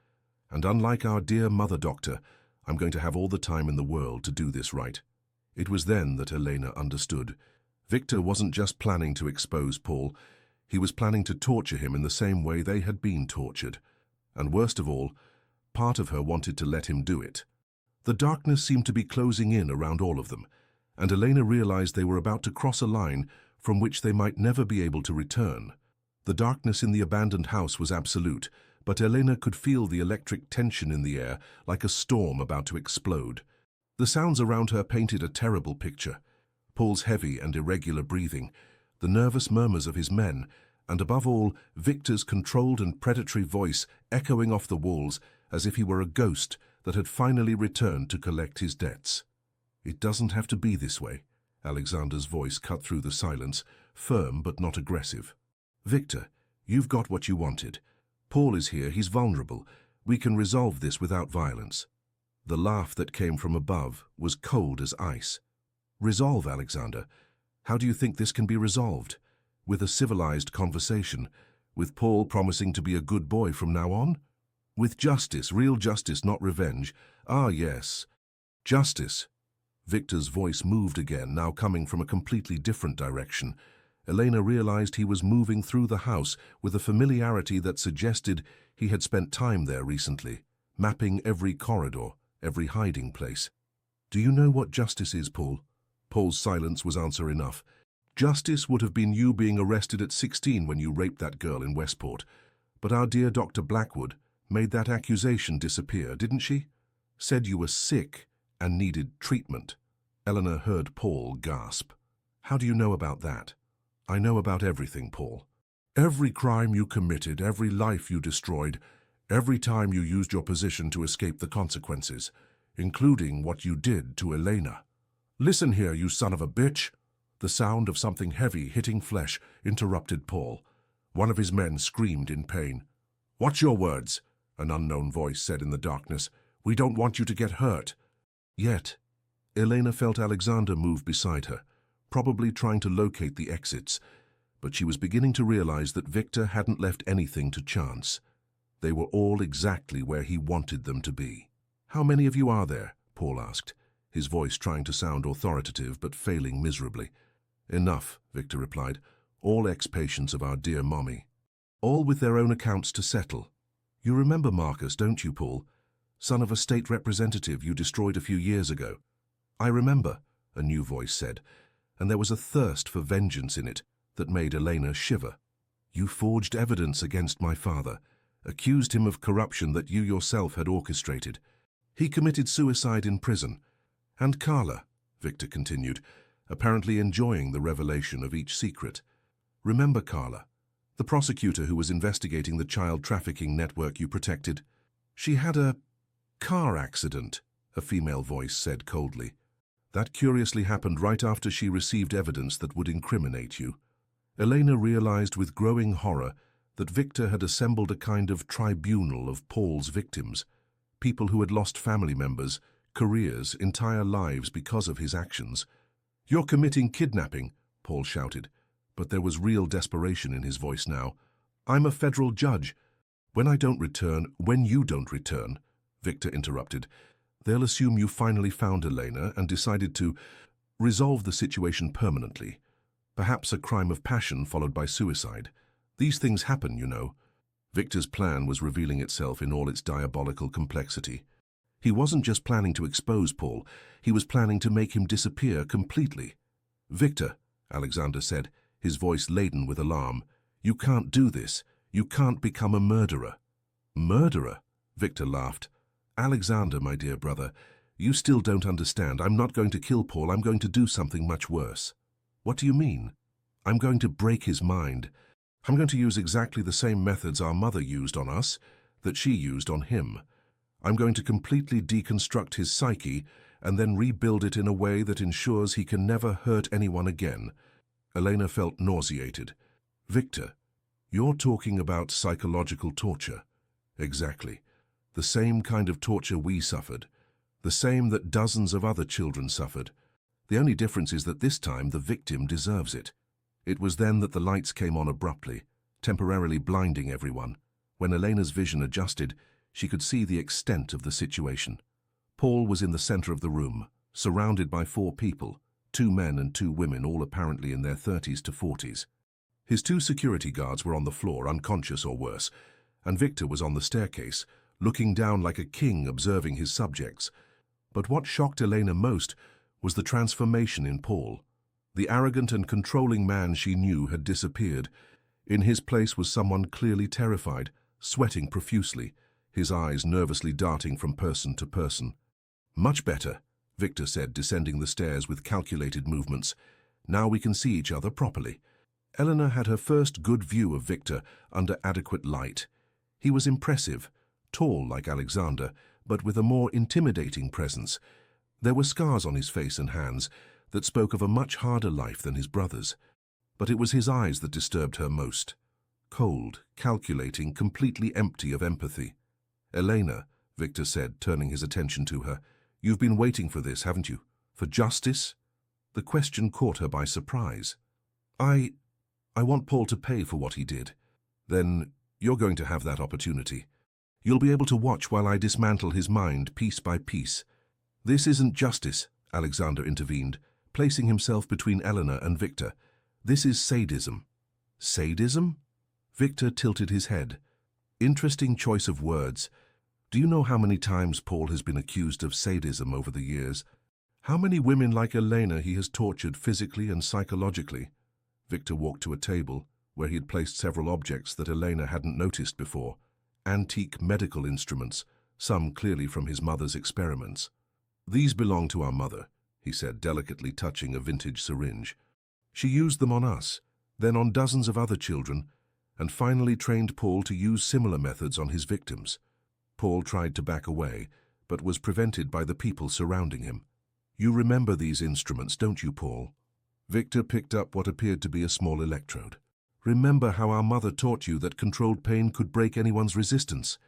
And unlike our dear mother doctor, I'm going to have all the time in the world to do this right." It was then that Elena understood. Victor wasn't just planning to expose Paul, he was planning to torture him in the same way they had been tortured. And worst of all, part of her wanted to let him do it. The darkness seemed to be closing in around all of them, and Elena realized they were about to cross a line from which they might never be able to return. The darkness in the abandoned house was absolute, but Elena could feel the electric tension in the air like a storm about to explode. The sounds around her painted a terrible picture. Paul's heavy and irregular breathing, the nervous murmurs of his men, and above all, Victor's controlled and predatory voice echoing off the walls as if he were a ghost that had finally returned to collect his debts. "It doesn't have to be this way," Alexander's voice cut through the silence, firm but not aggressive. "Victor, you've got what you wanted. Paul is here, he's vulnerable. We can resolve this without violence." The laugh that came from above was cold as ice. "Resolve, Alexander? How do you think this can be resolved? With a civilized conversation? With Paul promising to be a good boy from now on? With justice, real justice, not revenge? Ah, yes. Justice." Victor's voice moved again, now coming from a completely different direction. Elena realized he was moving through the house with a familiarity that suggested he had spent time there recently, mapping every corridor, every hiding place. "Do you know what justice is, Paul?" Paul's silence was answer enough. "Justice would have been you being arrested at 16 when you raped that girl in Westport. But our dear Dr. Blackwood made that accusation disappear, didn't she? Said you were sick and needed treatment." Eleanor heard Paul gasp. "How do you know about that?" "I know about everything, Paul. Every crime you committed, every life you destroyed, every time you used your position to escape the consequences, including what you did to Elena." "Listen here, you son of a bitch!" The sound of something heavy hitting flesh interrupted Paul. One of his men screamed in pain. "Watch your words," an unknown voice said in the darkness. "We don't want you to get hurt." Yet, Elena felt Alexander move beside her, probably trying to locate the exits, but she was beginning to realize that Victor hadn't left anything to chance. They were all exactly where he wanted them to be. "How many of you are there?" Paul asked, his voice trying to sound authoritative but failing miserably. "Enough," Victor replied. "All ex-patients of our dear mommy. All with their own accounts to settle. You remember Marcus, don't you, Paul? Son of a state representative you destroyed a few years ago." "I remember," a new voice said, and there was a thirst for vengeance in it that made Elena shiver. "You forged evidence against my father, accused him of corruption that you yourself had orchestrated. He committed suicide in prison. And Carla," Victor continued, apparently enjoying the revelation of each secret. "Remember Carla, the prosecutor who was investigating the child trafficking network you protected? She had a car accident," a female voice said coldly. "That curiously happened right after she received evidence that would incriminate you." Elena realized with growing horror that Victor had assembled a kind of tribunal of Paul's victims, people who had lost family members, careers, entire lives because of his actions. "You're committing kidnapping," Paul shouted, but there was real desperation in his voice now. "I'm a federal judge. When you don't return," Victor interrupted, "they'll assume you finally found Elena and decided to resolve the situation permanently. Perhaps a crime of passion followed by suicide. These things happen, you know." Victor's plan was revealing itself in all its diabolical complexity. He wasn't just planning to expose Paul, he was planning to make him disappear completely. "Victor," Alexander said, his voice laden with alarm, "you can't do this. You can't become a murderer." "Murderer?" Victor laughed. "Alexander, my dear brother, you still don't understand. I'm not going to kill Paul, I'm going to do something much worse." "What do you mean?" "I'm going to break his mind. I'm going to use exactly the same methods our mother used on us, that she used on him. I'm going to completely deconstruct his psyche and then rebuild it in a way that ensures he can never hurt anyone again." Elena felt nauseated. "Victor, you're talking about psychological torture." "Exactly. The same kind of torture we suffered. The same that dozens of other children suffered. The only difference is that this time the victim deserves it. It was then that the lights came on abruptly, temporarily blinding everyone. When Elena's vision adjusted, she could see the extent of the situation. Paul was in the center of the room, surrounded by 4 people, 2 men and 2 women, all apparently in their 30s to 40s. His 2 security guards were on the floor, unconscious or worse, and Victor was on the staircase, looking down like a king observing his subjects. But what shocked Elena most was the transformation in Paul. The arrogant and controlling man she knew had disappeared. In his place was someone clearly terrified, sweating profusely, his eyes nervously darting from person to person. "Much better," Victor said, descending the stairs with calculated movements. "Now we can see each other properly." Eleanor had her first good view of Victor under adequate light. He was impressive, tall like Alexander, but with a more intimidating presence. There were scars on his face and hands that spoke of a much harder life than his brother's. But it was his eyes that disturbed her most. Cold, calculating, completely empty of empathy. "Elena," Victor said, turning his attention to her, "you've been waiting for this, haven't you? For justice?" The question caught her by surprise. I want Paul to pay for what he did." "Then you're going to have that opportunity. You'll be able to watch while I dismantle his mind piece by piece." "This isn't justice," Alexander intervened, placing himself between Eleanor and Victor. "This is sadism." "Sadism?" Victor tilted his head. "Interesting choice of words. Do you know how many times Paul has been accused of sadism over the years? How many women like Elena he has tortured physically and psychologically?" Victor walked to a table where he had placed several objects that Elena hadn't noticed before. Antique medical instruments, some clearly from his mother's experiments. "These belong to our mother," he said, delicately touching a vintage syringe. "She used them on us, then on dozens of other children, and finally trained Paul to use similar methods on his victims." Paul tried to back away, but was prevented by the people surrounding him. "You remember these instruments, don't you, Paul?" Victor picked up what appeared to be a small electrode. "Remember how our mother taught you that controlled pain could break anyone's resistance?"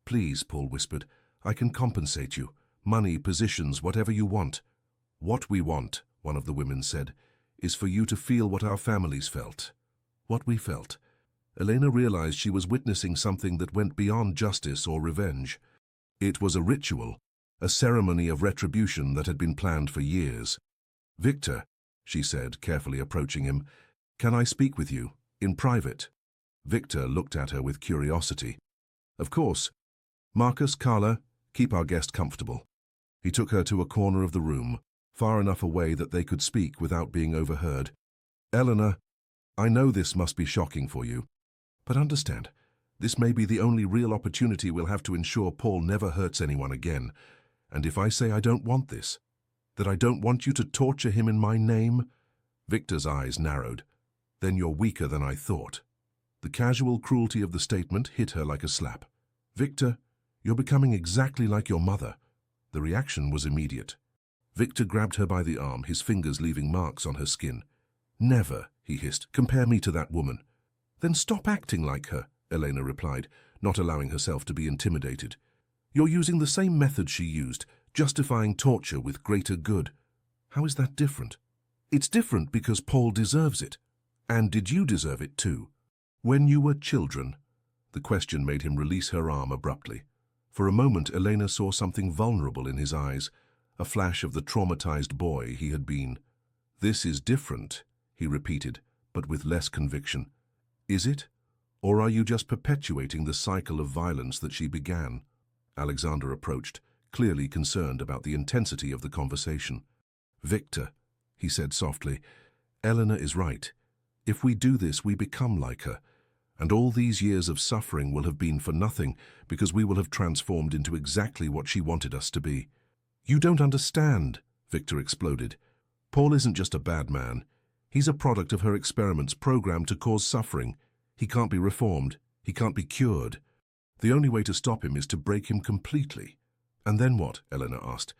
"Please," Paul whispered, "I can compensate you. Money, positions, whatever you want." "What we want," one of the women said, "is for you to feel what our families felt." What we felt. Elena realized she was witnessing something that went beyond justice or revenge. It was a ritual, a ceremony of retribution that had been planned for years. "Victor," she said, carefully approaching him, "can I speak with you, in private?" Victor looked at her with curiosity. "Of course. Marcus, Carla, keep our guest comfortable." He took her to a corner of the room, far enough away that they could speak without being overheard. "Eleanor, I know this must be shocking for you, but understand, this may be the only real opportunity we'll have to ensure Paul never hurts anyone again. And if I say I don't want this, that I don't want you to torture him in my name?" Victor's eyes narrowed. "Then you're weaker than I thought." The casual cruelty of the statement hit her like a slap. "Victor, you're becoming exactly like your mother." The reaction was immediate. Victor grabbed her by the arm, his fingers leaving marks on her skin. "Never," he hissed, "compare me to that woman." "Then stop acting like her," Elena replied, not allowing herself to be intimidated. "You're using the same methods she used, justifying torture with greater good." "How is that different?" "It's different because Paul deserves it. And did you deserve it too? When you were children?" The question made him release her arm abruptly. For a moment, Elena saw something vulnerable in his eyes, a flash of the traumatized boy he had been. "This is different," he repeated, but with less conviction. "Is it? Or are you just perpetuating the cycle of violence that she began?" Alexander approached, clearly concerned about the intensity of the conversation. "Victor," he said softly, "Eleanor is right. If we do this, we become like her, and all these years of suffering will have been for nothing because we will have transformed into exactly what she wanted us to be." "You don't understand," Victor exploded. "Paul isn't just a bad man. He's a product of her experiments programmed to cause suffering. He can't be reformed. He can't be cured. The only way to stop him is to break him completely." "And then what?" Eleanor asked.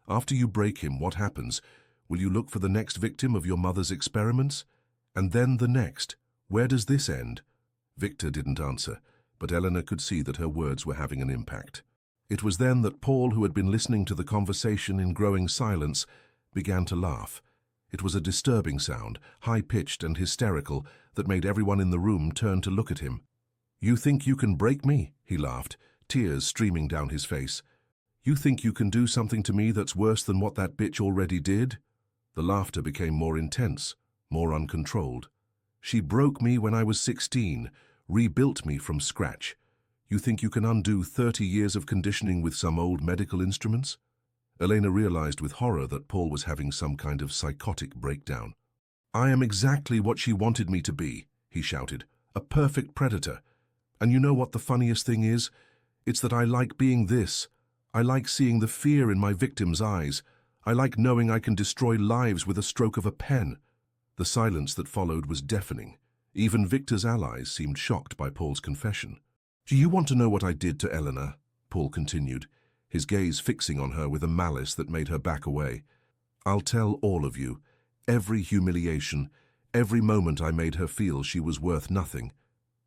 "After you break him, what happens? Will you look for the next victim of your mother's experiments? And then the next? Where does this end?" Victor didn't answer, but Eleanor could see that her words were having an impact. It was then that Paul, who had been listening to the conversation in growing silence, began to laugh. It was a disturbing sound, high-pitched and hysterical, that made everyone in the room turn to look at him. "You think you can break me?" he laughed, tears streaming down his face. "You think you can do something to me that's worse than what that bitch already did?" The laughter became more intense, more uncontrolled. "She broke me when I was 16, rebuilt me from scratch. You think you can undo 30 years of conditioning with some old medical instruments?" Elena realized with horror that Paul was having some kind of psychotic breakdown. "I am exactly what she wanted me to be," he shouted. "A perfect predator. And you know what the funniest thing is? It's that I like being this. I like seeing the fear in my victims' eyes. I like knowing I can destroy lives with a stroke of a pen." The silence that followed was deafening. Even Victor's allies seemed shocked by Paul's confession. "Do you want to know what I did to Eleanor?" Paul continued, his gaze fixing on her with a malice that made her back away. "I'll tell all of you. Every humiliation, every moment I made her feel she was worth nothing."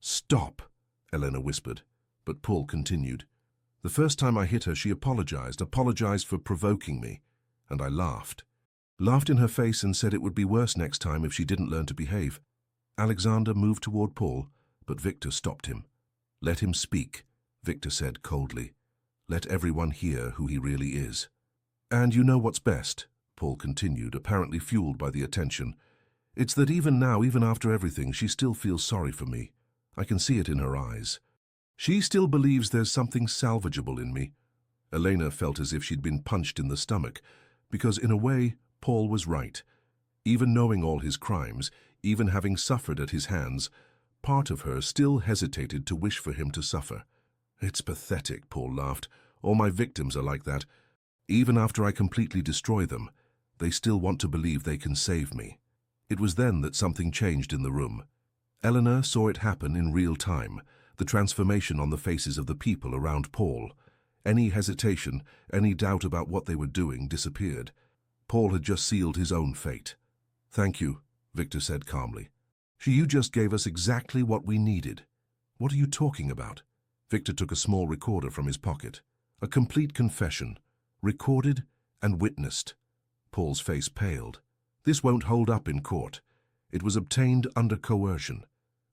"Stop," Eleanor whispered, but Paul continued. "The first time I hit her, she apologized for provoking me, and I laughed. Laughed in her face and said it would be worse next time if she didn't learn to behave." Alexander moved toward Paul, but Victor stopped him. "Let him speak," Victor said coldly. "Let everyone hear who he really is." "And you know what's best," Paul continued, apparently fueled by the attention. "It's that even now, even after everything, she still feels sorry for me. I can see it in her eyes. She still believes there's something salvageable in me." Elena felt as if she'd been punched in the stomach, because in a way, Paul was right. Even knowing all his crimes, even having suffered at his hands, part of her still hesitated to wish for him to suffer. "It's pathetic," Paul laughed. "All my victims are like that. Even after I completely destroy them, they still want to believe they can save me." It was then that something changed in the room. Eleanor saw it happen in real time, the transformation on the faces of the people around Paul. Any hesitation, any doubt about what they were doing disappeared. Paul had just sealed his own fate. "Thank you," Victor said calmly. "You just gave us exactly what we needed." "What are you talking about?" Victor took a small recorder from his pocket. "A complete confession, recorded and witnessed." Paul's face paled. "This won't hold up in court. It was obtained under coercion."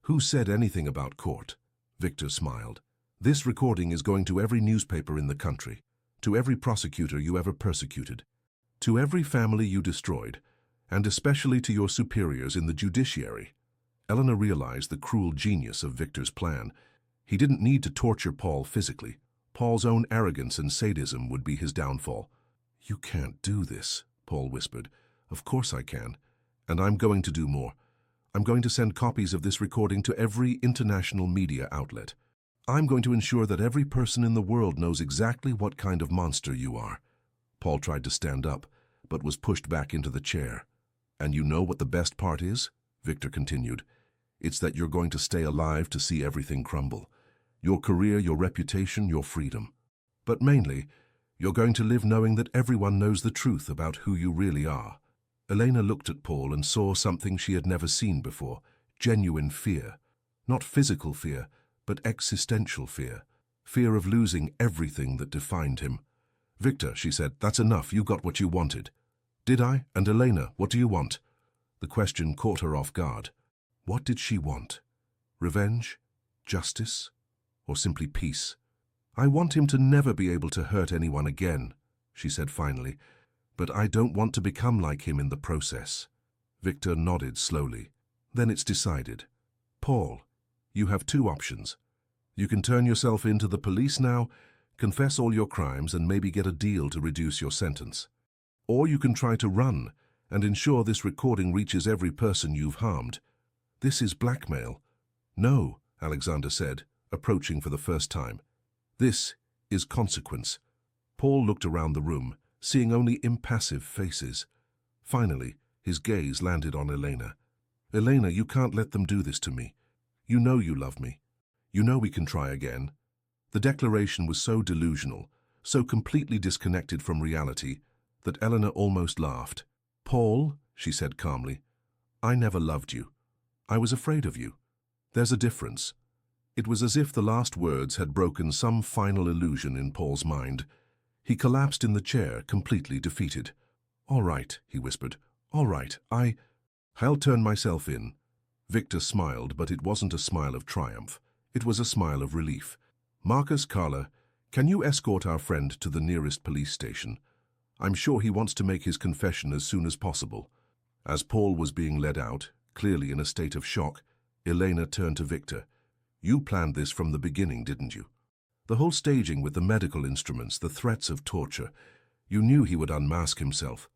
"Who said anything about court?" Victor smiled. "This recording is going to every newspaper in the country, to every prosecutor you ever persecuted, to every family you destroyed, and especially to your superiors in the judiciary." Eleanor realized the cruel genius of Victor's plan. He didn't need to torture Paul physically. Paul's own arrogance and sadism would be his downfall. "You can't do this," Paul whispered. "Of course I can. And I'm going to do more. I'm going to send copies of this recording to every international media outlet. I'm going to ensure that every person in the world knows exactly what kind of monster you are." Paul tried to stand up, but was pushed back into the chair. "And you know what the best part is?" Victor continued. "It's that you're going to stay alive to see everything crumble. Your career, your reputation, your freedom. But mainly, you're going to live knowing that everyone knows the truth about who you really are." Elena looked at Paul and saw something she had never seen before, genuine fear. Not physical fear, but existential fear. Fear of losing everything that defined him. "Victor," she said, "that's enough. You got what you wanted." "Did I? And Elena, what do you want?" The question caught her off guard. What did she want? Revenge? Justice? Or simply peace? "I want him to never be able to hurt anyone again," she said finally, "but I don't want to become like him in the process." Victor nodded slowly. "Then it's decided. Paul, you have two options. You can turn yourself in to the police now, confess all your crimes and maybe get a deal to reduce your sentence. Or you can try to run and ensure this recording reaches every person you've harmed. This is blackmail." "No," Alexander said, approaching for the first time. "This is consequence." Paul looked around the room, seeing only impassive faces. Finally, his gaze landed on Elena. "Elena, you can't let them do this to me. You know you love me. You know we can try again." The declaration was so delusional, so completely disconnected from reality, that Eleanor almost laughed. "Paul," she said calmly, "I never loved you. I was afraid of you. There's a difference." It was as if the last words had broken some final illusion in Paul's mind. He collapsed in the chair, completely defeated. "All right," he whispered. "All right, I'll turn myself in." Victor smiled, but it wasn't a smile of triumph. It was a smile of relief. "Marcus, Carla, can you escort our friend to the nearest police station? I'm sure he wants to make his confession as soon as possible." As Paul was being led out, clearly in a state of shock, Elena turned to Victor. "You planned this from the beginning, didn't you? The whole staging with the medical instruments, the threats of torture. You knew he would unmask himself."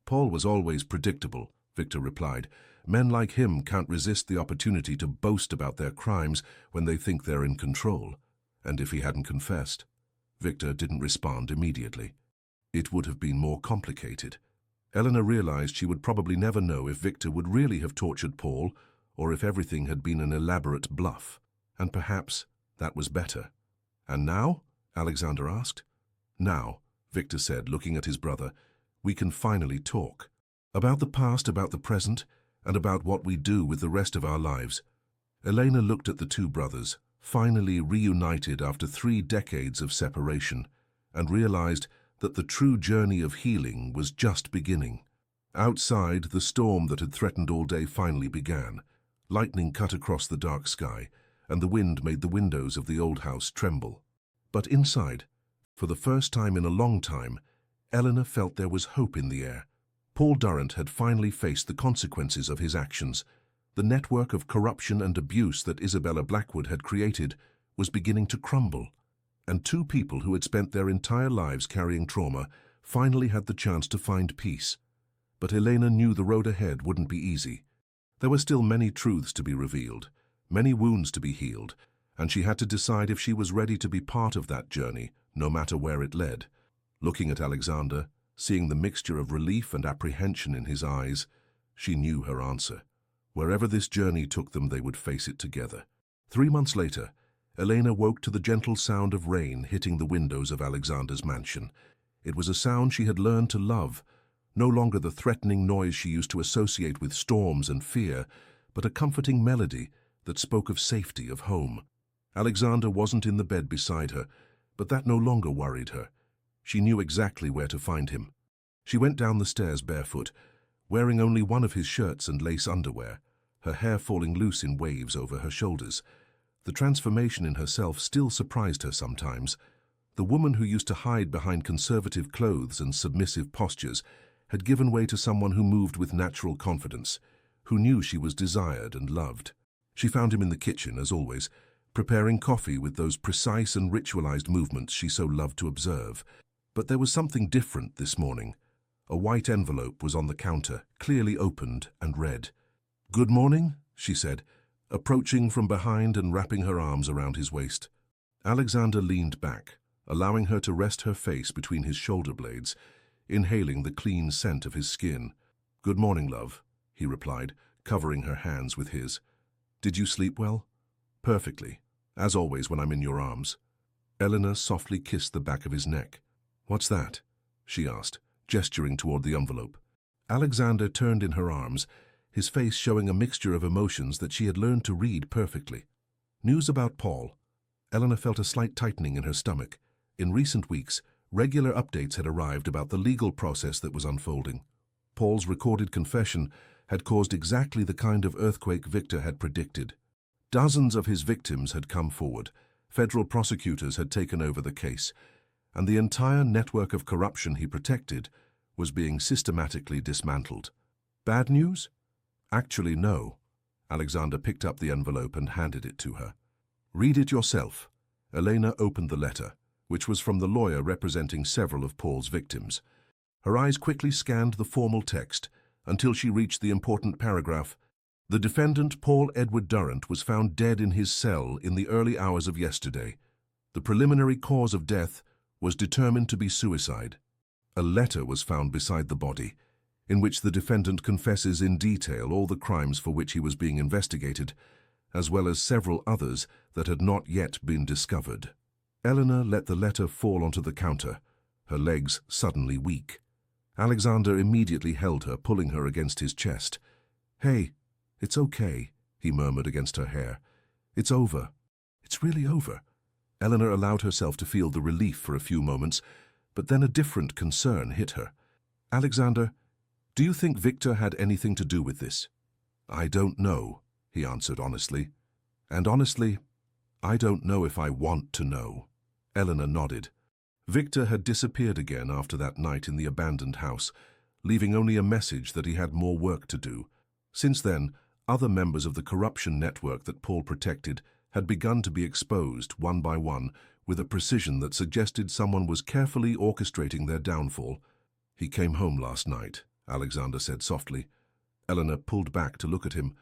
"Paul was always predictable," Victor replied. "Men like him can't resist the opportunity to boast about their crimes when they think they're in control. And if he hadn't confessed?" Victor didn't respond immediately. It would have been more complicated. Eleanor realized she would probably never know if Victor would really have tortured Paul or if everything had been an elaborate bluff. And perhaps that was better. "And now?" Alexander asked. "Now," Victor said, looking at his brother, "we can finally talk. About the past, about the present, and about what we do with the rest of our lives." Elena looked at the two brothers, finally reunited after 3 decades of separation, and realized that the true journey of healing was just beginning. Outside, the storm that had threatened all day finally began. Lightning cut across the dark sky, and the wind made the windows of the old house tremble. But inside, for the first time in a long time, Eleanor felt there was hope in the air. Paul Durrant had finally faced the consequences of his actions. The network of corruption and abuse that Isabella Blackwood had created was beginning to crumble, and 2 people who had spent their entire lives carrying trauma finally had the chance to find peace. But Elena knew the road ahead wouldn't be easy. There were still many truths to be revealed, many wounds to be healed, and she had to decide if she was ready to be part of that journey, no matter where it led. Looking at Alexander, seeing the mixture of relief and apprehension in his eyes, she knew her answer. Wherever this journey took them, they would face it together. 3 months later, Elena woke to the gentle sound of rain hitting the windows of Alexander's mansion. It was a sound she had learned to love, no longer the threatening noise she used to associate with storms and fear, but a comforting melody that spoke of safety, of home. Alexander wasn't in the bed beside her, but that no longer worried her. She knew exactly where to find him. She went down the stairs barefoot, wearing only one of his shirts and lace underwear, her hair falling loose in waves over her shoulders. The transformation in herself still surprised her sometimes. The woman who used to hide behind conservative clothes and submissive postures had given way to someone who moved with natural confidence, who knew she was desired and loved. She found him in the kitchen, as always, preparing coffee with those precise and ritualized movements she so loved to observe. But there was something different this morning. A white envelope was on the counter, clearly opened and read. "Good morning," she said, approaching from behind and wrapping her arms around his waist. Alexander leaned back, allowing her to rest her face between his shoulder blades, inhaling the clean scent of his skin. "Good morning, love," he replied, covering her hands with his. "Did you sleep well?" "Perfectly, as always when I'm in your arms." Eleanor softly kissed the back of his neck. "What's that?" she asked, gesturing toward the envelope. Alexander turned in her arms, his face showing a mixture of emotions that she had learned to read perfectly. "News about Paul." Eleanor felt a slight tightening in her stomach. In recent weeks, regular updates had arrived about the legal process that was unfolding. Paul's recorded confession had caused exactly the kind of earthquake Victor had predicted. Dozens of his victims had come forward, federal prosecutors had taken over the case, and the entire network of corruption he protected was being systematically dismantled. Bad news? Actually, no. Alexander picked up the envelope and handed it to her. "Read it yourself." Elena opened the letter, which was from the lawyer representing several of Paul's victims. Her eyes quickly scanned the formal text until she reached the important paragraph. "The defendant, Paul Edward Durrant, was found dead in his cell in the early hours of yesterday. The preliminary cause of death was determined to be suicide." A letter was found beside the body, in which the defendant confesses in detail all the crimes for which he was being investigated, as well as several others that had not yet been discovered. Eleanor let the letter fall onto the counter, her legs suddenly weak. Alexander immediately held her, pulling her against his chest. "Hey, it's okay," he murmured against her hair. "It's over. It's really over." Eleanor allowed herself to feel the relief for a few moments, but then a different concern hit her. "Alexander, Do you think Victor had anything to do with this? I don't know, he answered honestly. And honestly, I don't know if I want to know. Eleanor nodded. Victor had disappeared again after that night in the abandoned house, leaving only a message that he had more work to do. Since then, other members of the corruption network that Paul protected had begun to be exposed one by one with a precision that suggested someone was carefully orchestrating their downfall. He came home last night, Alexander said softly. Eleanor pulled back to look at him.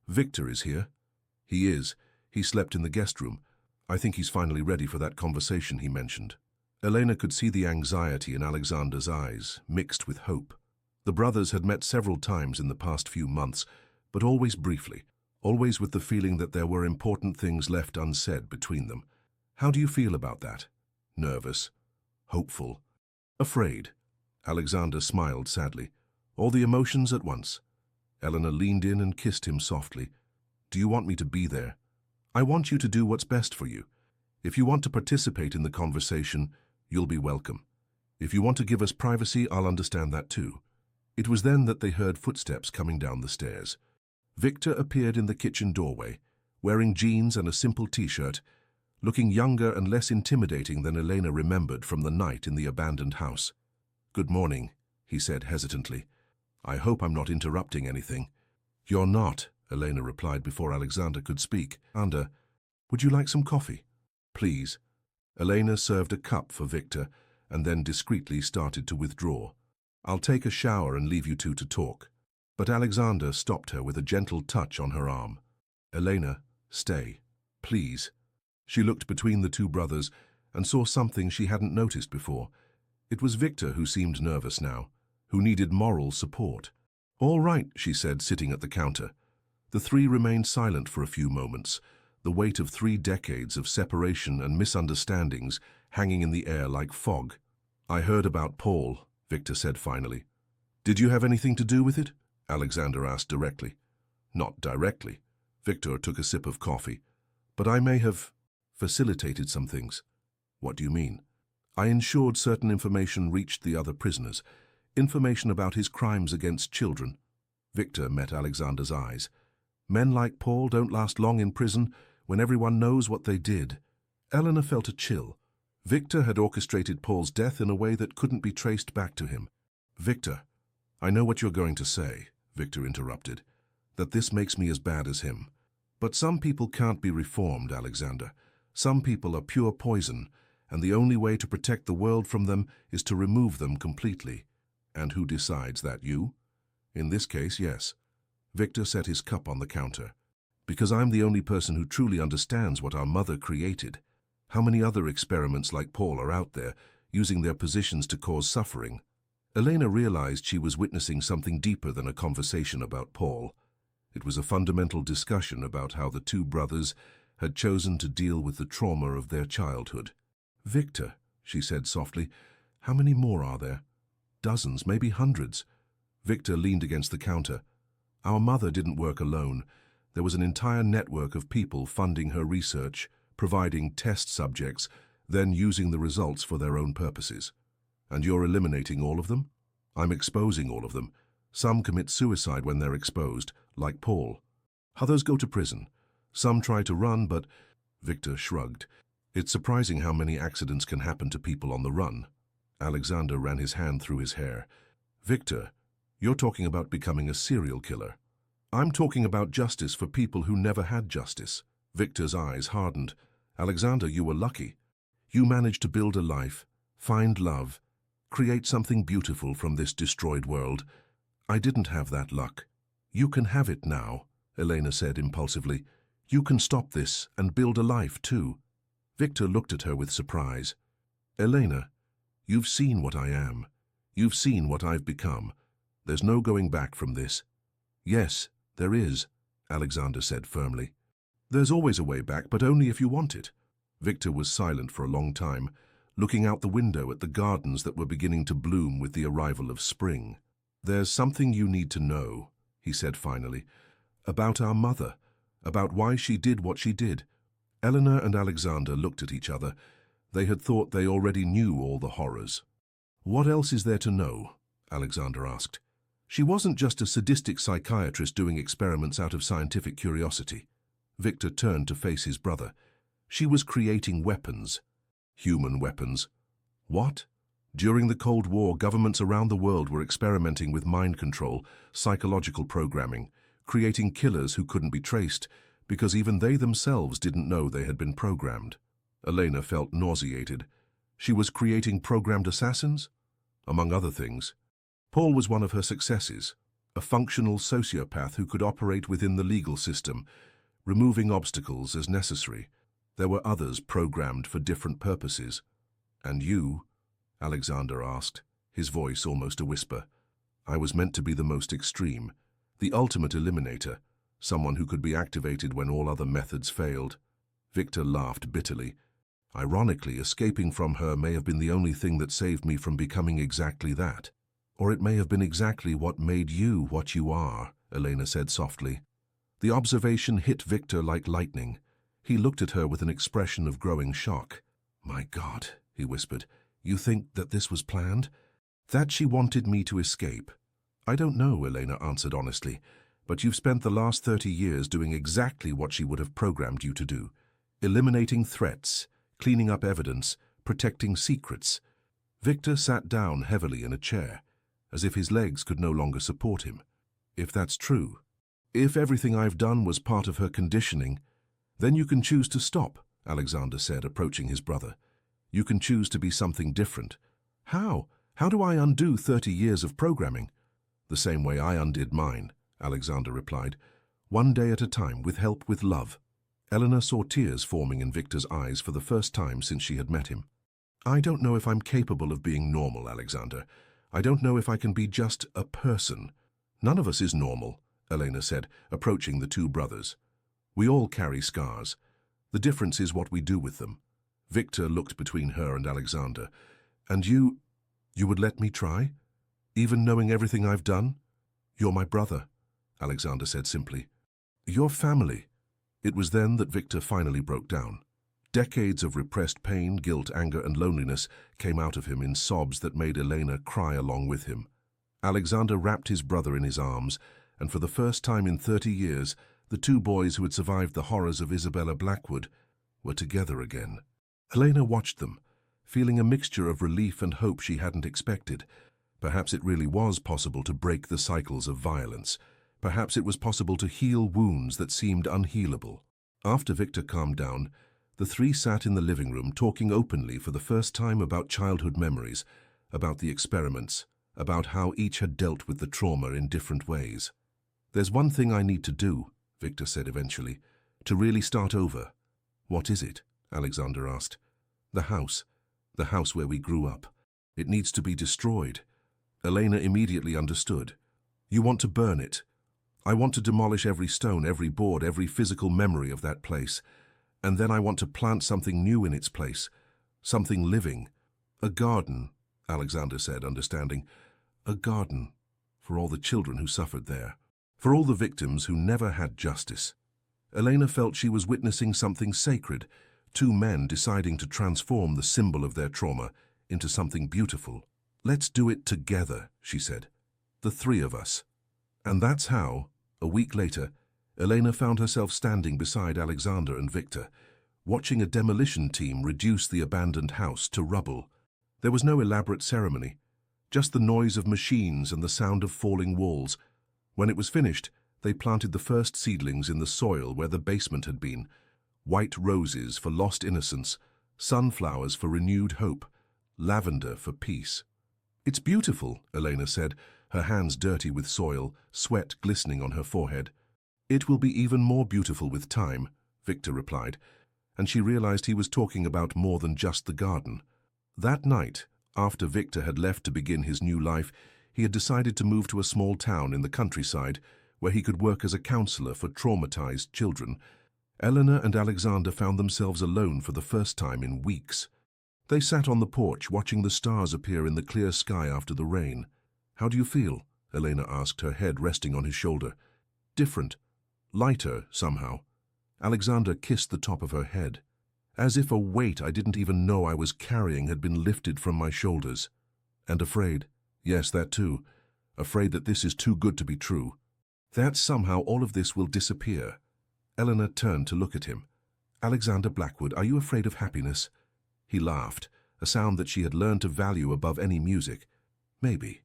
Victor is here. He is. He slept in the guest room. I think he's finally ready for that conversation he mentioned. Elena could see the anxiety in Alexander's eyes, mixed with hope. The brothers had met several times in the past few months, but always briefly, always with the feeling that there were important things left unsaid between them. How do you feel about that? Nervous? Hopeful? Afraid? Alexander smiled sadly. All the emotions at once. Eleanor leaned in and kissed him softly. Do you want me to be there? I want you to do what's best for you. If you want to participate in the conversation, you'll be welcome. If you want to give us privacy, I'll understand that too. It was then that they heard footsteps coming down the stairs. Victor appeared in the kitchen doorway, wearing jeans and a simple t-shirt, looking younger and less intimidating than Elena remembered from the night in the abandoned house. Good morning, he said hesitantly. I hope I'm not interrupting anything. You're not, Elena replied before Alexander could speak. Alexander, would you like some coffee? Please. Elena served a cup for Victor and then discreetly started to withdraw. I'll take a shower and leave you two to talk. But Alexander stopped her with a gentle touch on her arm. Elena, stay, please. She looked between the two brothers and saw something she hadn't noticed before. It was Victor who seemed nervous now, who needed moral support. All right, she said, sitting at the counter. The three remained silent for a few moments, the weight of 3 decades of separation and misunderstandings hanging in the air like fog. I heard about Paul, Victor said finally. Did you have anything to do with it? Alexander asked directly. Not directly. Victor took a sip of coffee. But I may have facilitated some things. What do you mean? I ensured certain information reached the other prisoners, information about his crimes against children. Victor met Alexander's eyes. Men like Paul don't last long in prison when everyone knows what they did. Eleanor felt a chill. Victor had orchestrated Paul's death in a way that couldn't be traced back to him. Victor, I know what you're going to say, Victor interrupted, that this makes me as bad as him. But some people can't be reformed, Alexander. Some people are pure poison, and the only way to protect the world from them is to remove them completely. And who decides that, you? In this case, yes. Victor set his cup on the counter. Because I'm the only person who truly understands what our mother created. How many other experiments like Paul are out there, using their positions to cause suffering? Elena realized she was witnessing something deeper than a conversation about Paul. It was a fundamental discussion about how the two brothers had chosen to deal with the trauma of their childhood. Victor, she said softly, how many more are there? Dozens, maybe hundreds. Victor leaned against the counter. Our mother didn't work alone. There was an entire network of people funding her research, providing test subjects, then using the results for their own purposes. And you're eliminating all of them? I'm exposing all of them. Some commit suicide when they're exposed, like Paul. Others go to prison. Some try to run, but... Victor shrugged. It's surprising how many accidents can happen to people on the run. Alexander ran his hand through his hair. Victor, you're talking about becoming a serial killer. I'm talking about justice for people who never had justice. Victor's eyes hardened. Alexander, you were lucky. You managed to build a life, find love, create something beautiful from this destroyed world. I didn't have that luck. You can have it now, Elena said impulsively. You can stop this and build a life too. Victor looked at her with surprise. Elena, you've seen what I am. You've seen what I've become. There's no going back from this. Yes, there is, Alexander said firmly. There's always a way back, but only if you want it. Victor was silent for a long time, looking out the window at the gardens that were beginning to bloom with the arrival of spring. There's something you need to know, he said finally, about our mother, about why she did what she did. Eleanor and Alexander looked at each other. They had thought they already knew all the horrors. What else is there to know? Alexander asked. She wasn't just a sadistic psychiatrist doing experiments out of scientific curiosity. Victor turned to face his brother. She was creating weapons. Human weapons. What? During the Cold War, governments around the world were experimenting with mind control, psychological programming, creating killers who couldn't be traced, because even they themselves didn't know they had been programmed. Elena felt nauseated. She was creating programmed assassins? Among other things. Paul was one of her successes, a functional sociopath who could operate within the legal system, removing obstacles as necessary. There were others programmed for different purposes. And you? Alexander asked, his voice almost a whisper. I was meant to be the most extreme, the ultimate eliminator, someone who could be activated when all other methods failed. Victor laughed bitterly. Ironically, escaping from her may have been the only thing that saved me from becoming exactly that. Or it may have been exactly what made you what you are, Elena said softly. The observation hit Victor like lightning. He looked at her with an expression of growing shock. My God, he whispered, you think that this was planned? That she wanted me to escape? I don't know, Elena answered honestly, but you've spent the last 30 years doing exactly what she would have programmed you to do. Eliminating threats, cleaning up evidence, protecting secrets. Victor sat down heavily in a chair, as if his legs could no longer support him. If that's true, if everything I've done was part of her conditioning, then you can choose to stop, Alexander said, approaching his brother. You can choose to be something different. How? How do I undo 30 years of programming? The same way I undid mine, Alexander replied. One day at a time, with help, with love. Eleanor saw tears forming in Victor's eyes for the first time since she had met him. I don't know if I'm capable of being normal, Alexander. I don't know if I can be just a person. None of us is normal, Elena said, approaching the two brothers. We all carry scars. The difference is what we do with them. Victor looked between her and Alexander. And you would let me try? Even knowing everything I've done? You're my brother, Alexander said simply. Your family. It was then that Victor finally broke down. Decades of repressed pain, guilt, anger, and loneliness came out of him in sobs that made Elena cry along with him. Alexander wrapped his brother in his arms, and for the first time in 30 years, the two boys who had survived the horrors of Isabella Blackwood were together again. Elena watched them, feeling a mixture of relief and hope she hadn't expected. Perhaps it really was possible to break the cycles of violence. Perhaps it was possible to heal wounds that seemed unhealable. After Victor calmed down, the three sat in the living room talking openly for the first time about childhood memories, about the experiments, about how each had dealt with the trauma in different ways. There's one thing I need to do, Victor said eventually, to really start over. What is it? Alexander asked. The house where we grew up. It needs to be destroyed. Elena immediately understood. You want to burn it. I want to demolish every stone, every board, every physical memory of that place. And then I want to plant something new in its place, something living. A garden, Alexander said, understanding. A garden for all the children who suffered there, for all the victims who never had justice. Elena felt she was witnessing something sacred, two men deciding to transform the symbol of their trauma into something beautiful. Let's do it together, she said. The three of us. And that's how, a week later, Elena found herself standing beside Alexander and Victor, watching a demolition team reduce the abandoned house to rubble. There was no elaborate ceremony, just the noise of machines and the sound of falling walls. When it was finished, they planted the first seedlings in the soil where the basement had been. White roses for lost innocence, sunflowers for renewed hope, lavender for peace. It's beautiful, Elena said, her hands dirty with soil, sweat glistening on her forehead. It will be even more beautiful with time, Victor replied, and she realized he was talking about more than just the garden. That night, after Victor had left to begin his new life, he had decided to move to a small town in the countryside where he could work as a counselor for traumatized children. Eleanor and Alexander found themselves alone for the first time in weeks. They sat on the porch watching the stars appear in the clear sky after the rain. How do you feel? Elena asked, her head resting on his shoulder. Different. Lighter, somehow. Alexander kissed the top of her head. As if a weight I didn't even know I was carrying had been lifted from my shoulders. And afraid. Yes, that too. afraid that this is too good to be true. That somehow all of this will disappear. Eleanor turned to look at him. Alexander Blackwood, are you afraid of happiness? He laughed, a sound that she had learned to value above any music. Maybe.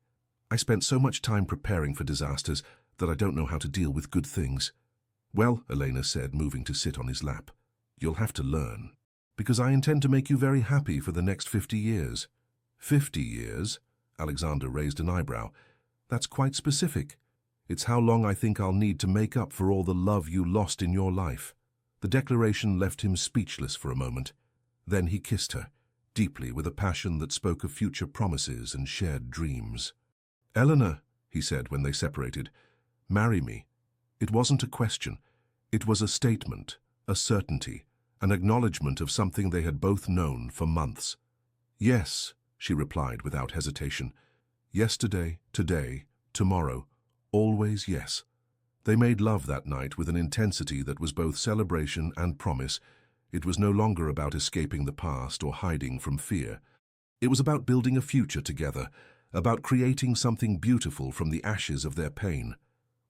I spent so much time preparing for disasters that I don't know how to deal with good things. Well, Elena said, moving to sit on his lap, you'll have to learn. Because I intend to make you very happy for the next 50 years. 50 years? Alexander raised an eyebrow. That's quite specific. It's how long I think I'll need to make up for all the love you lost in your life. The declaration left him speechless for a moment. Then he kissed her, deeply, with a passion that spoke of future promises and shared dreams. Eleanor, he said when they separated, marry me. It wasn't a question. It was a statement, a certainty, an acknowledgement of something they had both known for months. Yes, she replied without hesitation. Yesterday, today, tomorrow, always yes. They made love that night with an intensity that was both celebration and promise. It was no longer about escaping the past or hiding from fear. It was about building a future together, about creating something beautiful from the ashes of their pain.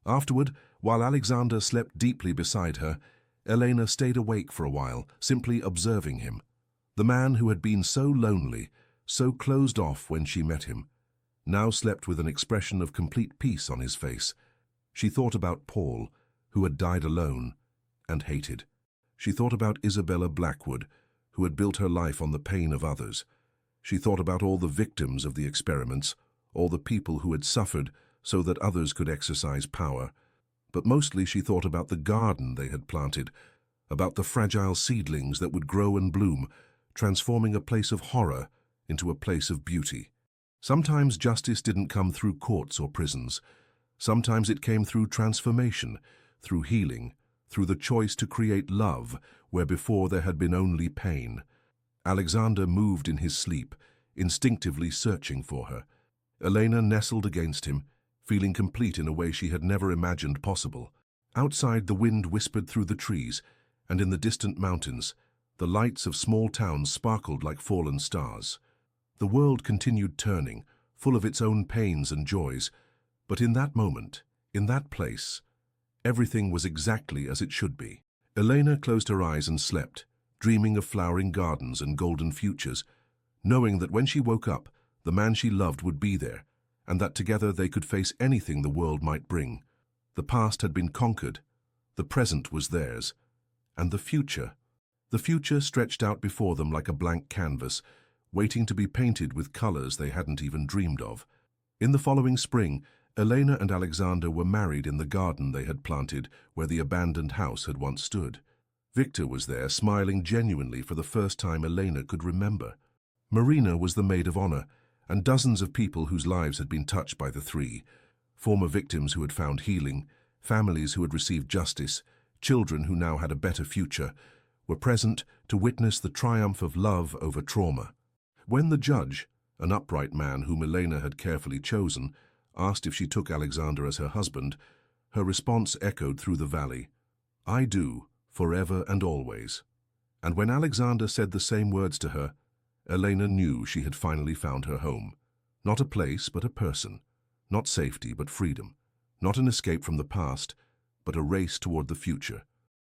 Afterward, while Alexander slept deeply beside her, Elena stayed awake for a while, simply observing him. The man who had been so lonely, so closed off when she met him, now slept with an expression of complete peace on his face. She thought about Paul, who had died alone and hated. She thought about Isabella Blackwood, who had built her life on the pain of others. She thought about all the victims of the experiments, all the people who had suffered so that others could exercise power. But mostly she thought about the garden they had planted, about the fragile seedlings that would grow and bloom, transforming a place of horror into a place of beauty. Sometimes justice didn't come through courts or prisons. Sometimes it came through transformation, through healing, through the choice to create love where before there had been only pain. Alexander moved in his sleep, instinctively searching for her. Elena nestled against him, feeling complete in a way she had never imagined possible. Outside, the wind whispered through the trees, and in the distant mountains, the lights of small towns sparkled like fallen stars. The world continued turning, full of its own pains and joys, but in that moment, in that place, everything was exactly as it should be. Elena closed her eyes and slept, dreaming of flowering gardens and golden futures, knowing that when she woke up, the man she loved would be there, and that together they could face anything the world might bring. The past had been conquered, the present was theirs, and the future stretched out before them like a blank canvas, waiting to be painted with colors they hadn't even dreamed of. In the following spring, Elena and Alexander were married in the garden they had planted where the abandoned house had once stood. Victor was there, smiling genuinely for the first time Elena could remember. Marina was the maid of honor, and dozens of people whose lives had been touched by the three, former victims who had found healing, families who had received justice, children who now had a better future, were present to witness the triumph of love over trauma. When the judge, an upright man whom Elena had carefully chosen, asked if she took Alexander as her husband, her response echoed through the valley, "I do, forever and always." And when Alexander said the same words to her, Elena knew she had finally found her home. Not a place, but a person. Not safety, but freedom. Not an escape from the past, but a race toward the future.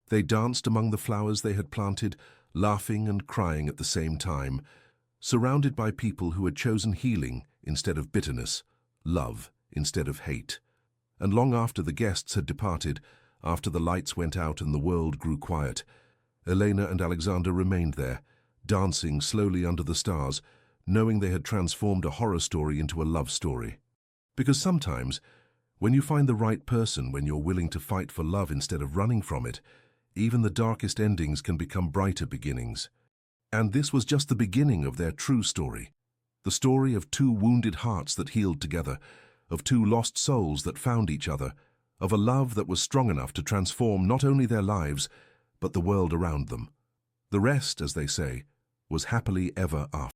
They danced among the flowers they had planted, laughing and crying at the same time, surrounded by people who had chosen healing instead of bitterness, love instead of hate. And long after the guests had departed, after the lights went out and the world grew quiet, Elena and Alexander remained there, dancing slowly under the stars, knowing they had transformed a horror story into a love story. Because sometimes, when you find the right person, when you're willing to fight for love instead of running from it, even the darkest endings can become brighter beginnings. And this was just the beginning of their true story. The story of two wounded hearts that healed together, of two lost souls that found each other, of a love that was strong enough to transform not only their lives, but the world around them. The rest, as they say, was happily ever after.